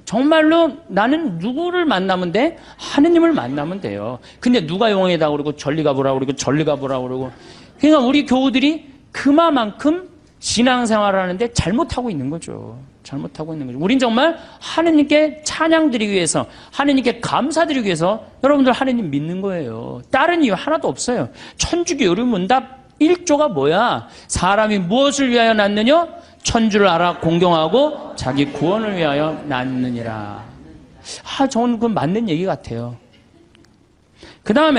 정말로 나는 누구를 만나면 돼? 하느님을 만나면 돼요. 근데 누가 용해다 그러고 전리 가보라 그러고 전리 가보라 그러고. 그러니까 우리 교우들이 그만큼 신앙생활을 하는데 잘못하고 있는 거죠. 잘못하고 있는 거죠. 우린 정말 하느님께 찬양드리기 위해서, 하느님께 감사드리기 위해서 여러분들 하느님 믿는 거예요. 다른 이유 하나도 없어요. 천주교 요리문답 1조가 뭐야? 사람이 무엇을 위하여 낳느냐? 천주를 알아 공경하고 자기 구원을 위하여 낳느니라. 저는 그건 맞는 얘기 같아요. 그 다음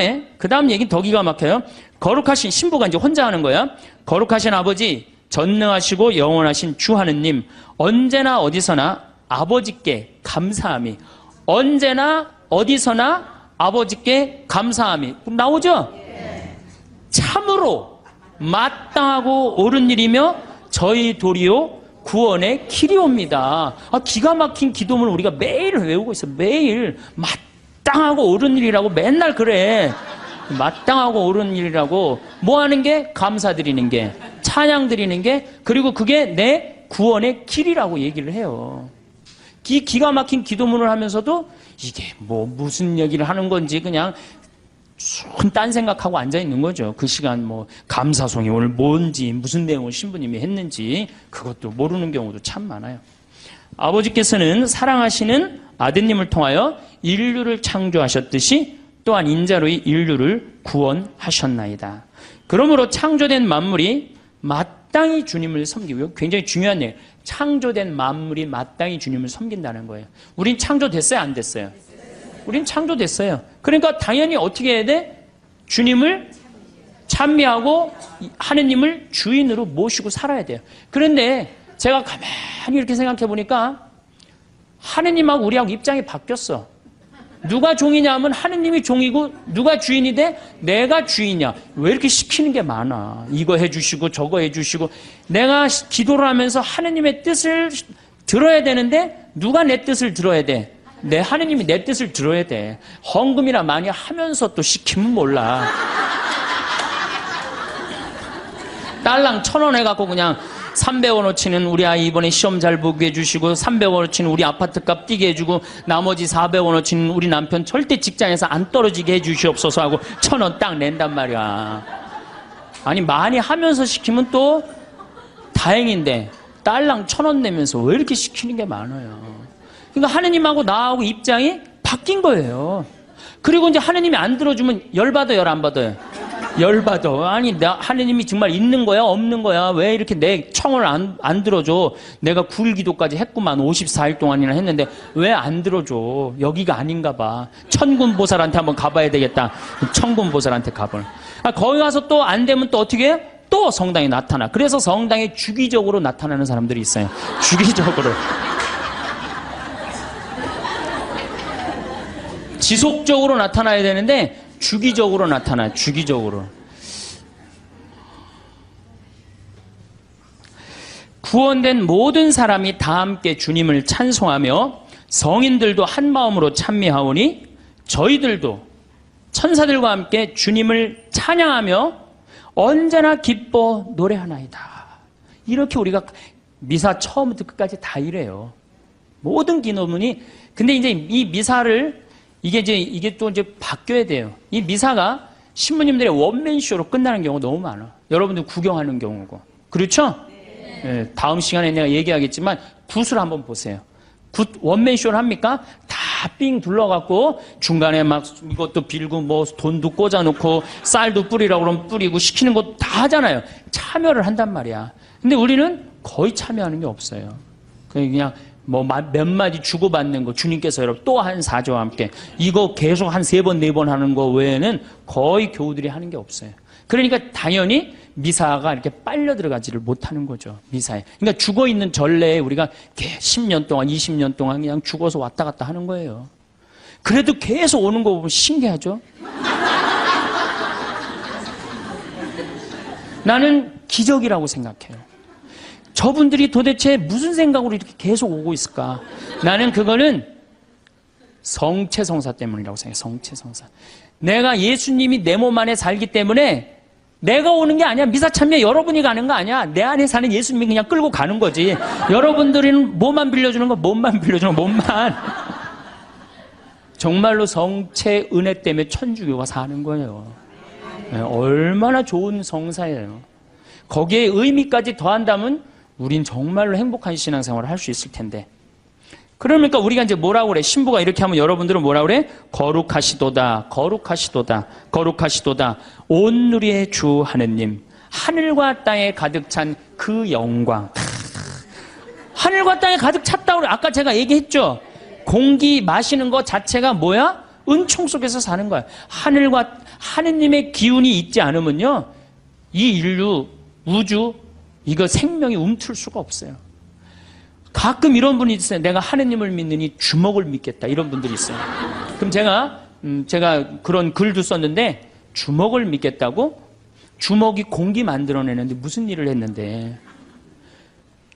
얘기는 더 기가 막혀요. 거룩하신 신부가 이제 혼자 하는 거야. 거룩하신 아버지, 전능하시고 영원하신 주 하느님, 언제나 어디서나 아버지께 감사함이, 언제나 어디서나 아버지께 감사함이 나오죠? 참으로 마땅하고 옳은 일이며 저희 도리요 구원의 길이옵니다. 기가 막힌 기도문을 우리가 매일 외우고 있어요. 매일 마땅하고 옳은 일이라고 맨날 그래. 마땅하고 옳은 일이라고 뭐 하는 게? 감사드리는 게, 찬양 드리는 게, 그리고 그게 내 구원의 길이라고 얘기를 해요. 기가 막힌 기도문을 하면서도 이게 뭐 무슨 얘기를 하는 건지 그냥 딴 생각하고 앉아 있는 거죠. 그 시간 뭐 감사송이 오늘 뭔지 무슨 내용을 신부님이 했는지 그것도 모르는 경우도 참 많아요. 아버지께서는 사랑하시는 아드님을 통하여 인류를 창조하셨듯이 또한 인자로이 인류를 구원하셨나이다. 그러므로 창조된 만물이 마땅히 주님을 섬기고요. 굉장히 중요한 얘기예요. 창조된 만물이 마땅히 주님을 섬긴다는 거예요. 우린 창조됐어요? 안 됐어요? 우린 창조됐어요. 그러니까 당연히 어떻게 해야 돼? 주님을 찬미하고 하느님을 주인으로 모시고 살아야 돼요. 그런데 제가 가만히 이렇게 생각해 보니까 하느님하고 우리하고 입장이 바뀌었어. 누가 종이냐 하면 하느님이 종이고 누가 주인이 돼? 내가 주인이야. 왜 이렇게 시키는 게 많아? 이거 해주시고 저거 해주시고. 내가 기도를 하면서 하느님의 뜻을 들어야 되는데 누가 내 뜻을 들어야 돼? 내 하느님이 내 뜻을 들어야 돼. 헌금이나 많이 하면서 또 시키면 몰라. 딸랑 1,000원 해갖고 그냥 300원어치는 우리 아이 이번에 시험 잘 보게 해주시고 300원어치는 우리 아파트값 뛰게 해주고 나머지 400원어치는 우리 남편 절대 직장에서 안 떨어지게 해주시옵소서 하고 1,000원 딱 낸단 말이야. 아니 많이 하면서 시키면 또 다행인데 딸랑 1,000원 내면서 왜 이렇게 시키는 게 많아요. 그러니까 하느님하고 나하고 입장이 바뀐 거예요. 그리고 이제 하느님이 안 들어주면 열받아요, 열 안 받아요? 열받아. 아니, 하느님이 정말 있는 거야? 없는 거야? 왜 이렇게 내 청을 안 들어줘? 내가 9일 기도까지 했구만. 54일 동안이나 했는데 왜 안 들어줘? 여기가 아닌가 봐. 천군보살한테 한번 가봐야 되겠다. 천군보살한테 가볼. 거기 가서 또 안 되면 또 어떻게 해요? 또 성당에 나타나. 그래서 성당에 주기적으로 나타나는 사람들이 있어요. 주기적으로. 지속적으로 나타나야 되는데 주기적으로 나타나요. 주기적으로. 구원된 모든 사람이 다 함께 주님을 찬송하며 성인들도 한 마음으로 찬미하오니 저희들도 천사들과 함께 주님을 찬양하며 언제나 기뻐 노래하나이다. 이렇게 우리가 미사 처음부터 끝까지 다 이래요. 모든 기도문이. 근데 이제 이 미사를 이게 또 이제 바뀌어야 돼요. 이 미사가 신부님들의 원맨쇼로 끝나는 경우가 너무 많아. 여러분들 구경하는 경우고. 그렇죠? 네, 다음 시간에 내가 얘기하겠지만 굿을 한번 보세요. 굿 원맨쇼를 합니까? 다 삥 둘러갖고 중간에 막 이것도 빌고 뭐 돈도 꽂아놓고 쌀도 뿌리라고 그러면 뿌리고 시키는 거 다 하잖아요. 참여를 한단 말이야. 근데 우리는 거의 참여하는 게 없어요. 그냥 뭐 몇 마디 주고받는 거 주님께서 여러분 또 한 사조와 함께 이거 계속 한 3번 4번 하는 거 외에는 거의 교우들이 하는 게 없어요. 그러니까 당연히 미사가 이렇게 빨려 들어가지를 못하는 거죠. 미사에. 그러니까 죽어있는 전례에 우리가 10년 동안 20년 동안 그냥 죽어서 왔다 갔다 하는 거예요. 그래도 계속 오는 거 보면 신기하죠. 나는 기적이라고 생각해요. 저분들이 도대체 무슨 생각으로 이렇게 계속 오고 있을까? 나는 그거는 성체성사 때문이라고 생각해요. 성체성사. 내가 예수님이 내 몸 안에 살기 때문에 내가 오는 게 아니야. 미사 참여 여러분이 가는 거 아니야. 내 안에 사는 예수님이 그냥 끌고 가는 거지. 여러분들은 뭐만 빌려주는 거, 몸만 빌려주는 거, 몸만. 정말로 성체 은혜 때문에 천주교가 사는 거예요. 얼마나 좋은 성사예요. 거기에 의미까지 더한다면 우린 정말로 행복한 신앙생활을 할 수 있을 텐데. 그러니까 우리가 이제 뭐라고 그래? 신부가 이렇게 하면 여러분들은 뭐라고 그래? 거룩하시도다, 거룩하시도다, 거룩하시도다. 온누리의 주 하느님, 하늘과 땅에 가득 찬 그 영광. 하늘과 땅에 가득 찼다고 그래. 아까 제가 얘기했죠? 공기 마시는 거 자체가 뭐야? 은총 속에서 사는 거야. 하늘과 하느님의 기운이 있지 않으면요, 이 인류, 우주, 이거 생명이 움틀 수가 없어요. 가끔 이런 분이 있어요. 내가 하느님을 믿느니 주먹을 믿겠다. 이런 분들이 있어요. 그럼 제가 제가 그런 글도 썼는데 주먹을 믿겠다고? 주먹이 공기 만들어내는데 무슨 일을 했는데?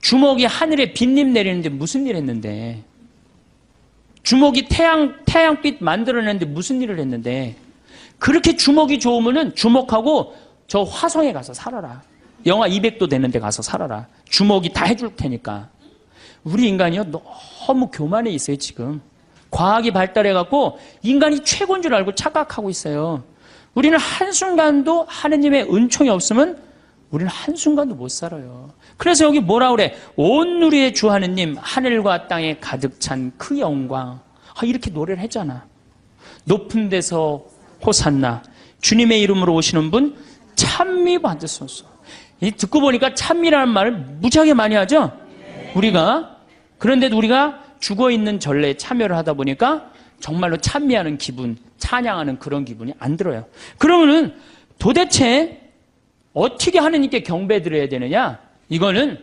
주먹이 하늘에 빗님 내리는데 무슨 일을 했는데? 주먹이 태양빛 만들어내는데 무슨 일을 했는데? 그렇게 주먹이 좋으면은 주먹하고 저 화성에 가서 살아라. 영하 200도 되는 데 가서 살아라. 주먹이 다 해줄 테니까. 우리 인간이요, 너무 교만해 있어요, 지금. 과학이 발달해갖고 인간이 최고인 줄 알고 착각하고 있어요. 우리는 한순간도 하느님의 은총이 없으면 우리는 한순간도 못 살아요. 그래서 여기 뭐라 그래? 온 누리의 주 하느님, 하늘과 땅에 가득 찬 그 영광. 이렇게 노래를 했잖아. 높은 데서 호산나. 주님의 이름으로 오시는 분 찬미 받으소서. 듣고 보니까 찬미라는 말을 무지하게 많이 하죠? 우리가. 그런데도 우리가 죽어있는 전례에 참여를 하다 보니까 정말로 찬미하는 기분, 찬양하는 그런 기분이 안 들어요. 그러면은 도대체 어떻게 하느님께 경배 드려야 되느냐? 이거는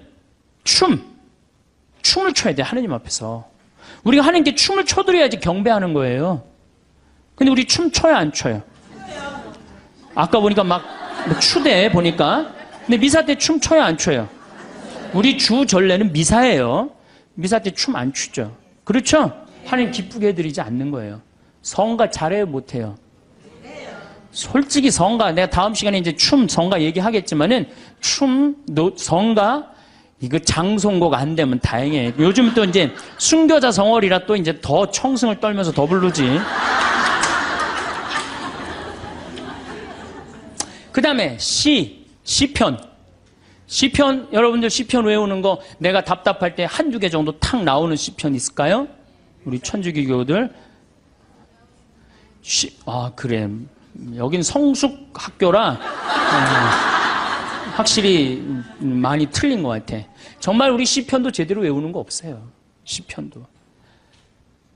춤을 춰야 돼, 하느님 앞에서. 우리가 하느님께 춤을 춰드려야지 경배하는 거예요. 근데 우리 춤 춰요, 안 춰요? 아까 보니까 막 추대 보니까. 근데 미사 때 춤 춰요, 안 춰요? 우리 주 전례는 미사예요. 미사 때 춤 안 추죠. 그렇죠? 하나님 기쁘게 해드리지 않는 거예요. 성가 잘해요, 못해요? 솔직히 성가, 내가 다음 시간에 이제 성가 얘기하겠지만은 성가, 이거 장송곡 안 되면 다행이에요. 요즘 또 이제 순교자 성월이라 또 이제 더 청승을 떨면서 더 부르지. 그 다음에 시편. 여러분들 시편 외우는 거 내가 답답할 때 한두 개 정도 탁 나오는 시편 있을까요? 우리 천주교교들. 그래. 여긴 성숙 학교라 확실히 많이 틀린 것 같아. 정말 우리 시편도 제대로 외우는 거 없어요. 시편도.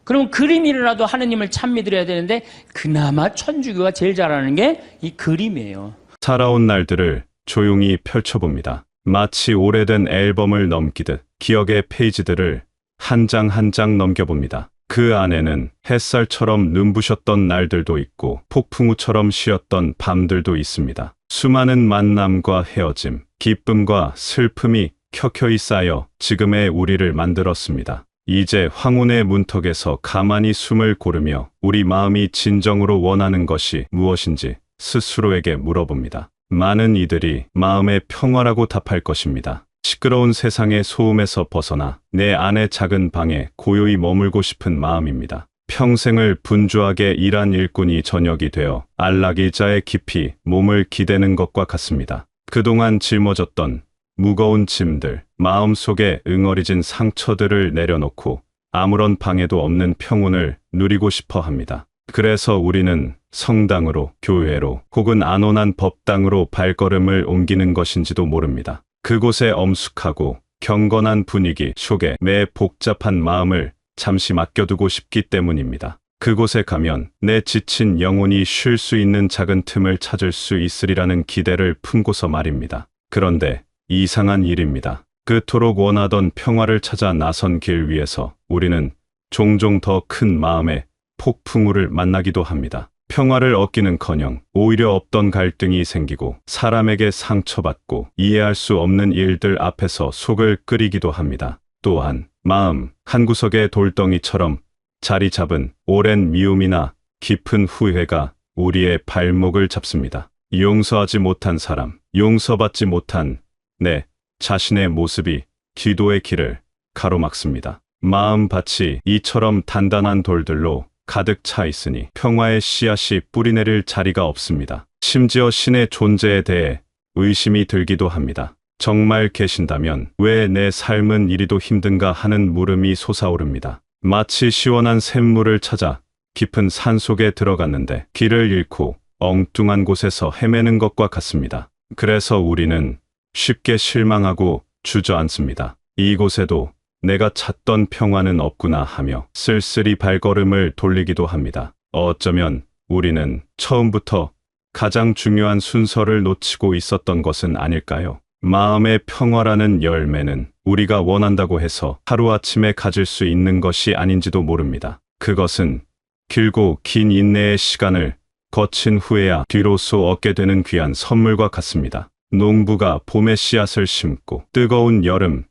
그럼 그림이라도 하느님을 찬미드려야 되는데 그나마 천주교가 제일 잘하는 게 이 그림이에요. 살아온 날들을 조용히 펼쳐봅니다. 마치 오래된 앨범을 넘기듯 기억의 페이지들을 한 장 한 장 넘겨봅니다. 그 안에는 햇살처럼 눈부셨던 날들도 있고 폭풍우처럼 쉬었던 밤들도 있습니다. 수많은 만남과 헤어짐, 기쁨과 슬픔이 켜켜이 쌓여 지금의 우리를 만들었습니다. 이제 황혼의 문턱에서 가만히 숨을 고르며 우리 마음이 진정으로 원하는 것이 무엇인지 스스로에게 물어봅니다. 많은 이들이 마음의 평화라고 답할 것입니다. 시끄러운 세상의 소음에서 벗어나 내 안의 작은 방에 고요히 머물고 싶은 마음입니다. 평생을 분주하게 일한 일꾼이 저녁이 되어 안락의자에 깊이 몸을 기대는 것과 같습니다. 그동안 짊어졌던 무거운 짐들, 마음속에 응어리진 상처들을 내려놓고 아무런 방해도 없는 평온을 누리고 싶어 합니다. 그래서 우리는 성당으로, 교회로, 혹은 안온한 법당으로 발걸음을 옮기는 것인지도 모릅니다. 그곳에 엄숙하고 경건한 분위기 속에 내 복잡한 마음을 잠시 맡겨두고 싶기 때문입니다. 그곳에 가면 내 지친 영혼이 쉴 수 있는 작은 틈을 찾을 수 있으리라는 기대를 품고서 말입니다. 그런데 이상한 일입니다. 그토록 원하던 평화를 찾아 나선 길 위에서 우리는 종종 더 큰 마음의 폭풍우를 만나기도 합니다. 평화를 얻기는커녕 오히려 없던 갈등이 생기고 사람에게 상처받고 이해할 수 없는 일들 앞에서 속을 끓이기도 합니다. 또한 마음 한구석의 돌덩이처럼 자리 잡은 오랜 미움이나 깊은 후회가 우리의 발목을 잡습니다. 용서하지 못한 사람, 용서받지 못한 내 자신의 모습이 기도의 길을 가로막습니다. 마음밭이 이처럼 단단한 돌들로 가득 차 있으니 평화의 씨앗이 뿌리내릴 자리가 없습니다. 심지어 신의 존재에 대해 의심이 들기도 합니다. 정말 계신다면 왜 내 삶은 이리도 힘든가 하는 물음이 솟아오릅니다. 마치 시원한 샘물을 찾아 깊은 산속에 들어갔는데 길을 잃고 엉뚱한 곳에서 헤매는 것과 같습니다. 그래서 우리는 쉽게 실망하고 주저앉습니다. 이곳에도 내가 찾던 평화는 없구나 하며 쓸쓸히 발걸음을 돌리기도 합니다. 어쩌면 우리는 처음부터 가장 중요한 순서를 놓치고 있었던 것은 아닐까요? 마음의 평화라는 열매는 우리가 원한다고 해서 하루아침에 가질 수 있는 것이 아닌지도 모릅니다. 그것은 길고 긴 인내의 시간을 거친 후에야 뒤로서 얻게 되는 귀한 선물과 같습니다. 농부가 봄에 씨앗을 심고 뜨거운 여름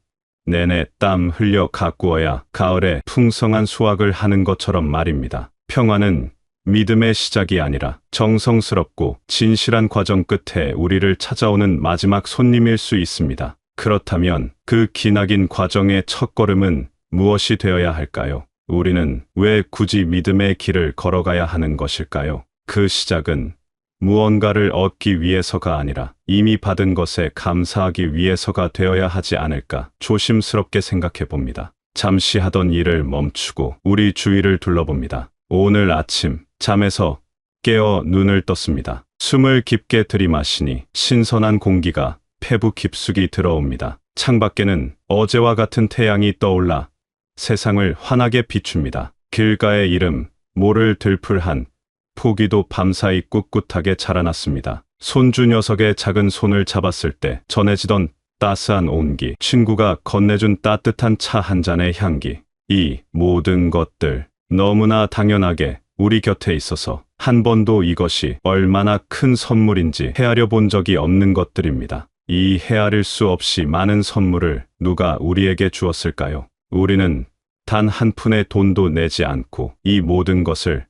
내내 땀 흘려 가꾸어야 가을에 풍성한 수확을 하는 것처럼 말입니다. 평화는 믿음의 시작이 아니라 정성스럽고 진실한 과정 끝에 우리를 찾아오는 마지막 손님일 수 있습니다. 그렇다면 그 기나긴 과정의 첫걸음은 무엇이 되어야 할까요? 우리는 왜 굳이 믿음의 길을 걸어가야 하는 것일까요? 그 시작은 무언가를 얻기 위해서가 아니라 이미 받은 것에 감사하기 위해서가 되어야 하지 않을까 조심스럽게 생각해 봅니다. 잠시 하던 일을 멈추고 우리 주위를 둘러봅니다. 오늘 아침 잠에서 깨어 눈을 떴습니다. 숨을 깊게 들이마시니 신선한 공기가 폐부 깊숙이 들어옵니다. 창밖에는 어제와 같은 태양이 떠올라 세상을 환하게 비춥니다. 길가의 이름 모를 들풀한 포기도 밤사이 꿋꿋하게 자라났습니다. 손주 녀석의 작은 손을 잡았을 때 전해지던 따스한 온기, 친구가 건네준 따뜻한 차 한 잔의 향기, 이 모든 것들 너무나 당연하게 우리 곁에 있어서 한 번도 이것이 얼마나 큰 선물인지 헤아려 본 적이 없는 것들입니다. 이 헤아릴 수 없이 많은 선물을 누가 우리에게 주었을까요? 우리는 단 한 푼의 돈도 내지 않고 이 모든 것을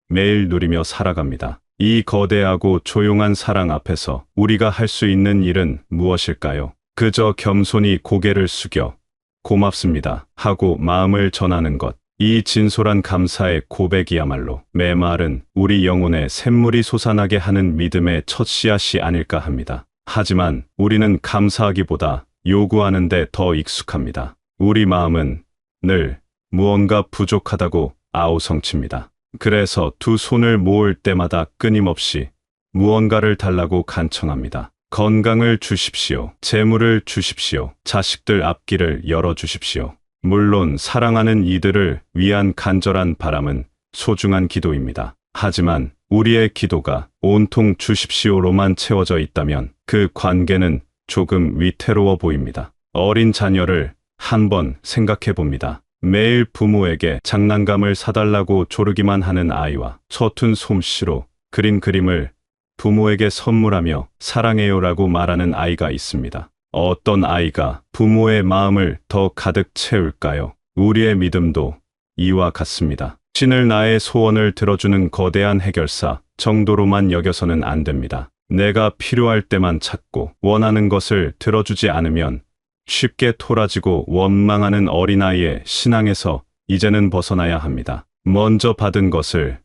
매일 누리며 살아갑니다. 이 거대하고 조용한 사랑 앞에서 우리가 할 수 있는 일은 무엇일까요? 그저 겸손히 고개를 숙여 고맙습니다 하고 마음을 전하는 것. 이 진솔한 감사의 고백이야말로 메마른 우리 영혼에 샘물이 솟아나게 하는 믿음의 첫 씨앗이 아닐까 합니다. 하지만 우리는 감사하기보다 요구하는 데 더 익숙합니다. 우리 마음은 늘 무언가 부족하다고 아우성칩니다. 그래서 두 손을 모을 때마다 끊임없이 무언가를 달라고 간청합니다. 건강을 주십시오. 재물을 주십시오. 자식들 앞길을 열어주십시오. 물론 사랑하는 이들을 위한 간절한 바람은 소중한 기도입니다. 하지만 우리의 기도가 온통 주십시오로만 채워져 있다면 그 관계는 조금 위태로워 보입니다. 어린 자녀를 한번 생각해 봅니다. 매일 부모에게 장난감을 사달라고 조르기만 하는 아이와 서툰 솜씨로 그린 그림을 부모에게 선물하며 사랑해요라고 말하는 아이가 있습니다. 어떤 아이가 부모의 마음을 더 가득 채울까요? 우리의 믿음도 이와 같습니다. 신을 나의 소원을 들어주는 거대한 해결사 정도로만 여겨서는 안 됩니다. 내가 필요할 때만 찾고 원하는 것을 들어주지 않으면 쉽게 토라지고 원망하는 어린아이의 신앙에서 이제는 벗어나야 합니다. 먼저 받은 것을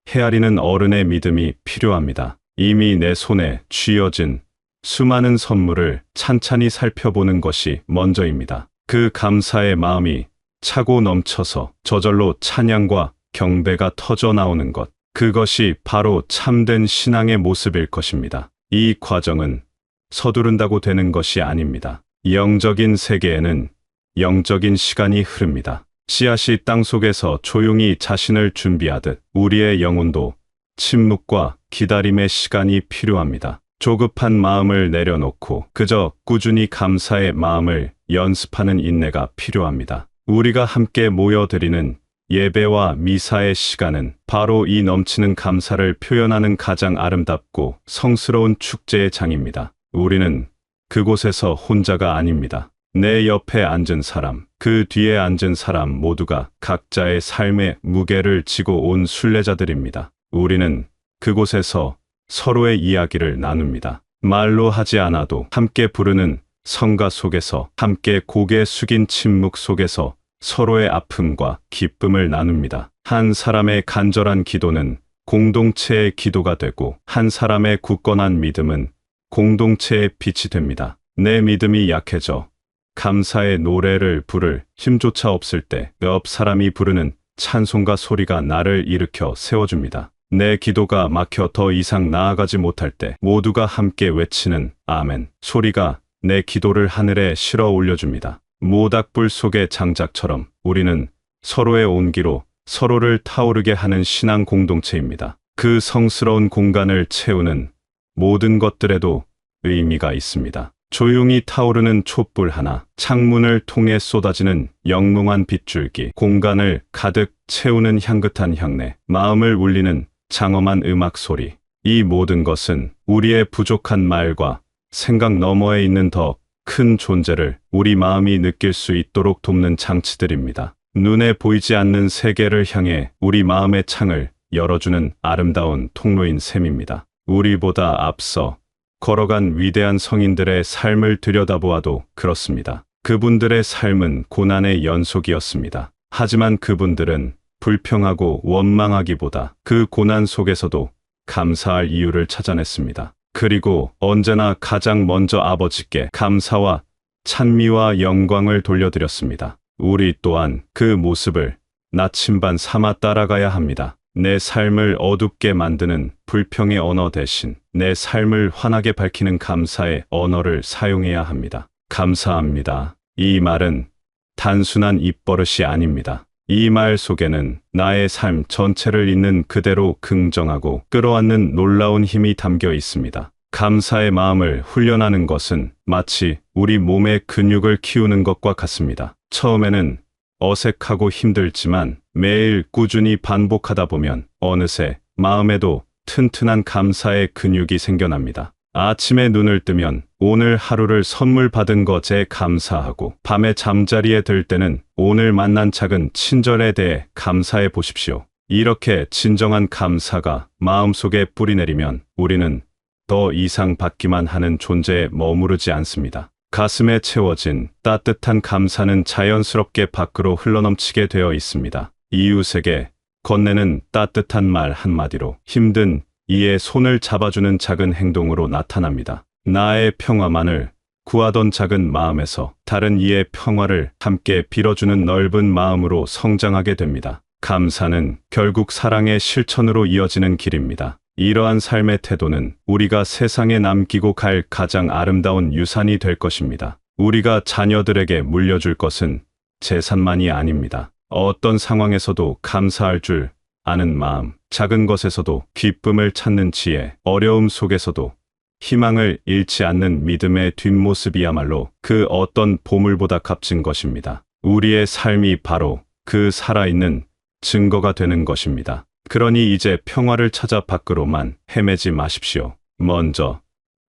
헤아리는 어른의 믿음이 필요합니다. 이미 내 손에 쥐어진 수많은 선물을 찬찬히 살펴보는 것이 먼저입니다. 그 감사의 마음이 차고 넘쳐서 저절로 찬양과 경배가 터져 나오는 것. 그것이 바로 참된 신앙의 모습일 것입니다. 이 과정은 서두른다고 되는 것이 아닙니다. 영적인 세계에는 영적인 시간이 흐릅니다. 씨앗이 땅속에서 조용히 자신을 준비하듯 우리의 영혼도 침묵과 기다림의 시간이 필요합니다. 조급한 마음을 내려놓고 그저 꾸준히 감사의 마음을 연습하는 인내가 필요합니다. 우리가 함께 모여드리는 예배와 미사의 시간은 바로 이 넘치는 감사를 표현하는 가장 아름답고 성스러운 축제의 장입니다. 우리는 그곳에서 혼자가 아닙니다. 내 옆에 앉은 사람, 그 뒤에 앉은 사람 모두가 각자의 삶의 무게를 지고 온 순례자들입니다. 우리는 그곳에서 서로의 이야기를 나눕니다. 말로 하지 않아도 함께 부르는 성가 속에서, 함께 고개 숙인 침묵 속에서 서로의 아픔과 기쁨을 나눕니다. 한 사람의 간절한 기도는 공동체의 기도가 되고 한 사람의 굳건한 믿음은 공동체의 빛이 됩니다. 내 믿음이 약해져 감사의 노래를 부를 힘조차 없을 때 옆 사람이 부르는 찬송가 소리가 나를 일으켜 세워줍니다. 내 기도가 막혀 더 이상 나아가지 못할 때 모두가 함께 외치는 아멘 소리가 내 기도를 하늘에 실어 올려줍니다. 모닥불 속의 장작처럼 우리는 서로의 온기로 서로를 타오르게 하는 신앙 공동체입니다. 그 성스러운 공간을 채우는 모든 것들에도 의미가 있습니다. 조용히 타오르는 촛불 하나, 창문을 통해 쏟아지는 영롱한 빗줄기, 공간을 가득 채우는 향긋한 향내, 마음을 울리는 장엄한 음악 소리. 이 모든 것은 우리의 부족한 말과 생각 너머에 있는 더 큰 존재를 우리 마음이 느낄 수 있도록 돕는 장치들입니다. 눈에 보이지 않는 세계를 향해 우리 마음의 창을 열어주는 아름다운 통로인 셈입니다. 우리보다 앞서 걸어간 위대한 성인들의 삶을 들여다보아도 그렇습니다. 그분들의 삶은 고난의 연속이었습니다. 하지만 그분들은 불평하고 원망하기보다 그 고난 속에서도 감사할 이유를 찾아냈습니다. 그리고 언제나 가장 먼저 아버지께 감사와 찬미와 영광을 돌려드렸습니다. 우리 또한 그 모습을 나침반 삼아 따라가야 합니다. 내 삶을 어둡게 만드는 불평의 언어 대신 내 삶을 환하게 밝히는 감사의 언어를 사용해야 합니다. 감사합니다. 이 말은 단순한 입버릇이 아닙니다. 이 말 속에는 나의 삶 전체를 있는 그대로 긍정하고 끌어안는 놀라운 힘이 담겨 있습니다. 감사의 마음을 훈련하는 것은 마치 우리 몸의 근육을 키우는 것과 같습니다. 처음에는 어색하고 힘들지만 매일 꾸준히 반복하다 보면 어느새 마음에도 튼튼한 감사의 근육이 생겨납니다. 아침에 눈을 뜨면 오늘 하루를 선물 받은 것에 감사하고, 밤에 잠자리에 들 때는 오늘 만난 작은 친절에 대해 감사해 보십시오. 이렇게 진정한 감사가 마음속에 뿌리내리면 우리는 더 이상 받기만 하는 존재에 머무르지 않습니다. 가슴에 채워진 따뜻한 감사는 자연스럽게 밖으로 흘러넘치게 되어 있습니다. 이웃에게 건네는 따뜻한 말 한마디로, 힘든 이의 손을 잡아주는 작은 행동으로 나타납니다. 나의 평화만을 구하던 작은 마음에서 다른 이의 평화를 함께 빌어주는 넓은 마음으로 성장하게 됩니다. 감사는 결국 사랑의 실천으로 이어지는 길입니다. 이러한 삶의 태도는 우리가 세상에 남기고 갈 가장 아름다운 유산이 될 것입니다. 우리가 자녀들에게 물려줄 것은 재산만이 아닙니다. 어떤 상황에서도 감사할 줄 아는 마음, 작은 것에서도 기쁨을 찾는 지혜, 어려움 속에서도 희망을 잃지 않는 믿음의 뒷모습이야말로 그 어떤 보물보다 값진 것입니다. 우리의 삶이 바로 그 살아있는 증거가 되는 것입니다. 그러니 이제 평화를 찾아 밖으로만 헤매지 마십시오. 먼저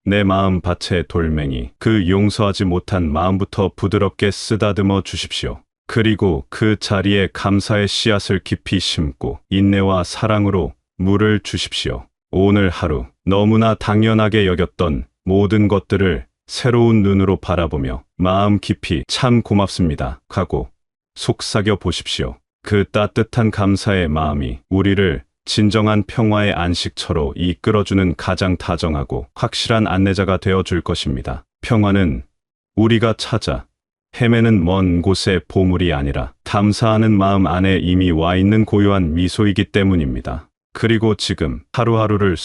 내 마음 밭의 돌멩이, 그 용서하지 못한 마음부터 부드럽게 쓰다듬어 주십시오. 그리고 그 자리에 감사의 씨앗을 깊이 심고 인내와 사랑으로 물을 주십시오. 오늘 하루 너무나 당연하게 여겼던 모든 것들을 새로운 눈으로 바라보며 마음 깊이 참 고맙습니다 하고 속삭여 보십시오. 그 따뜻한 감사의 마음이 우리를 진정한 평화의 안식처로 이끌어주는 가장 다정하고 확실한 안내자가 되어줄 것입니다. 평화는 우리가 찾아 헤매는 먼 곳의 보물이 아니라 감사하는 마음 안에 이미 와 있는 고요한 미소이기 때문입니다. 그리고 지금 하루하루를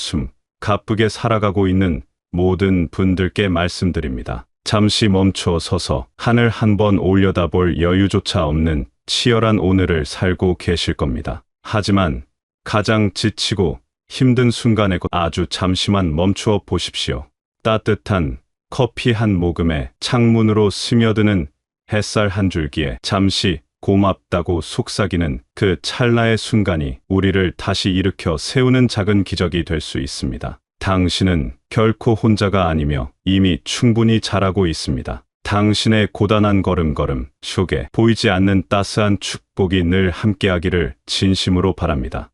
가쁘게 살아가고 있는 모든 분들께 말씀드립니다. 잠시 멈춰 서서 하늘 한번 올려다볼 여유조차 없는 치열한 오늘을 살고 계실 겁니다. 하지만 가장 지치고 힘든 순간에 아주 잠시만 멈추어 보십시오. 따뜻한 커피 한 모금에 창문으로 스며드는 햇살 한 줄기에 잠시 고맙다고 속삭이는 그 찰나의 순간이 우리를 다시 일으켜 세우는 작은 기적이 될 수 있습니다. 당신은 결코 혼자가 아니며 이미 충분히 잘하고 있습니다. 당신의 고단한 걸음걸음 속에 보이지 않는 따스한 축복이 늘 함께하기를 진심으로 바랍니다.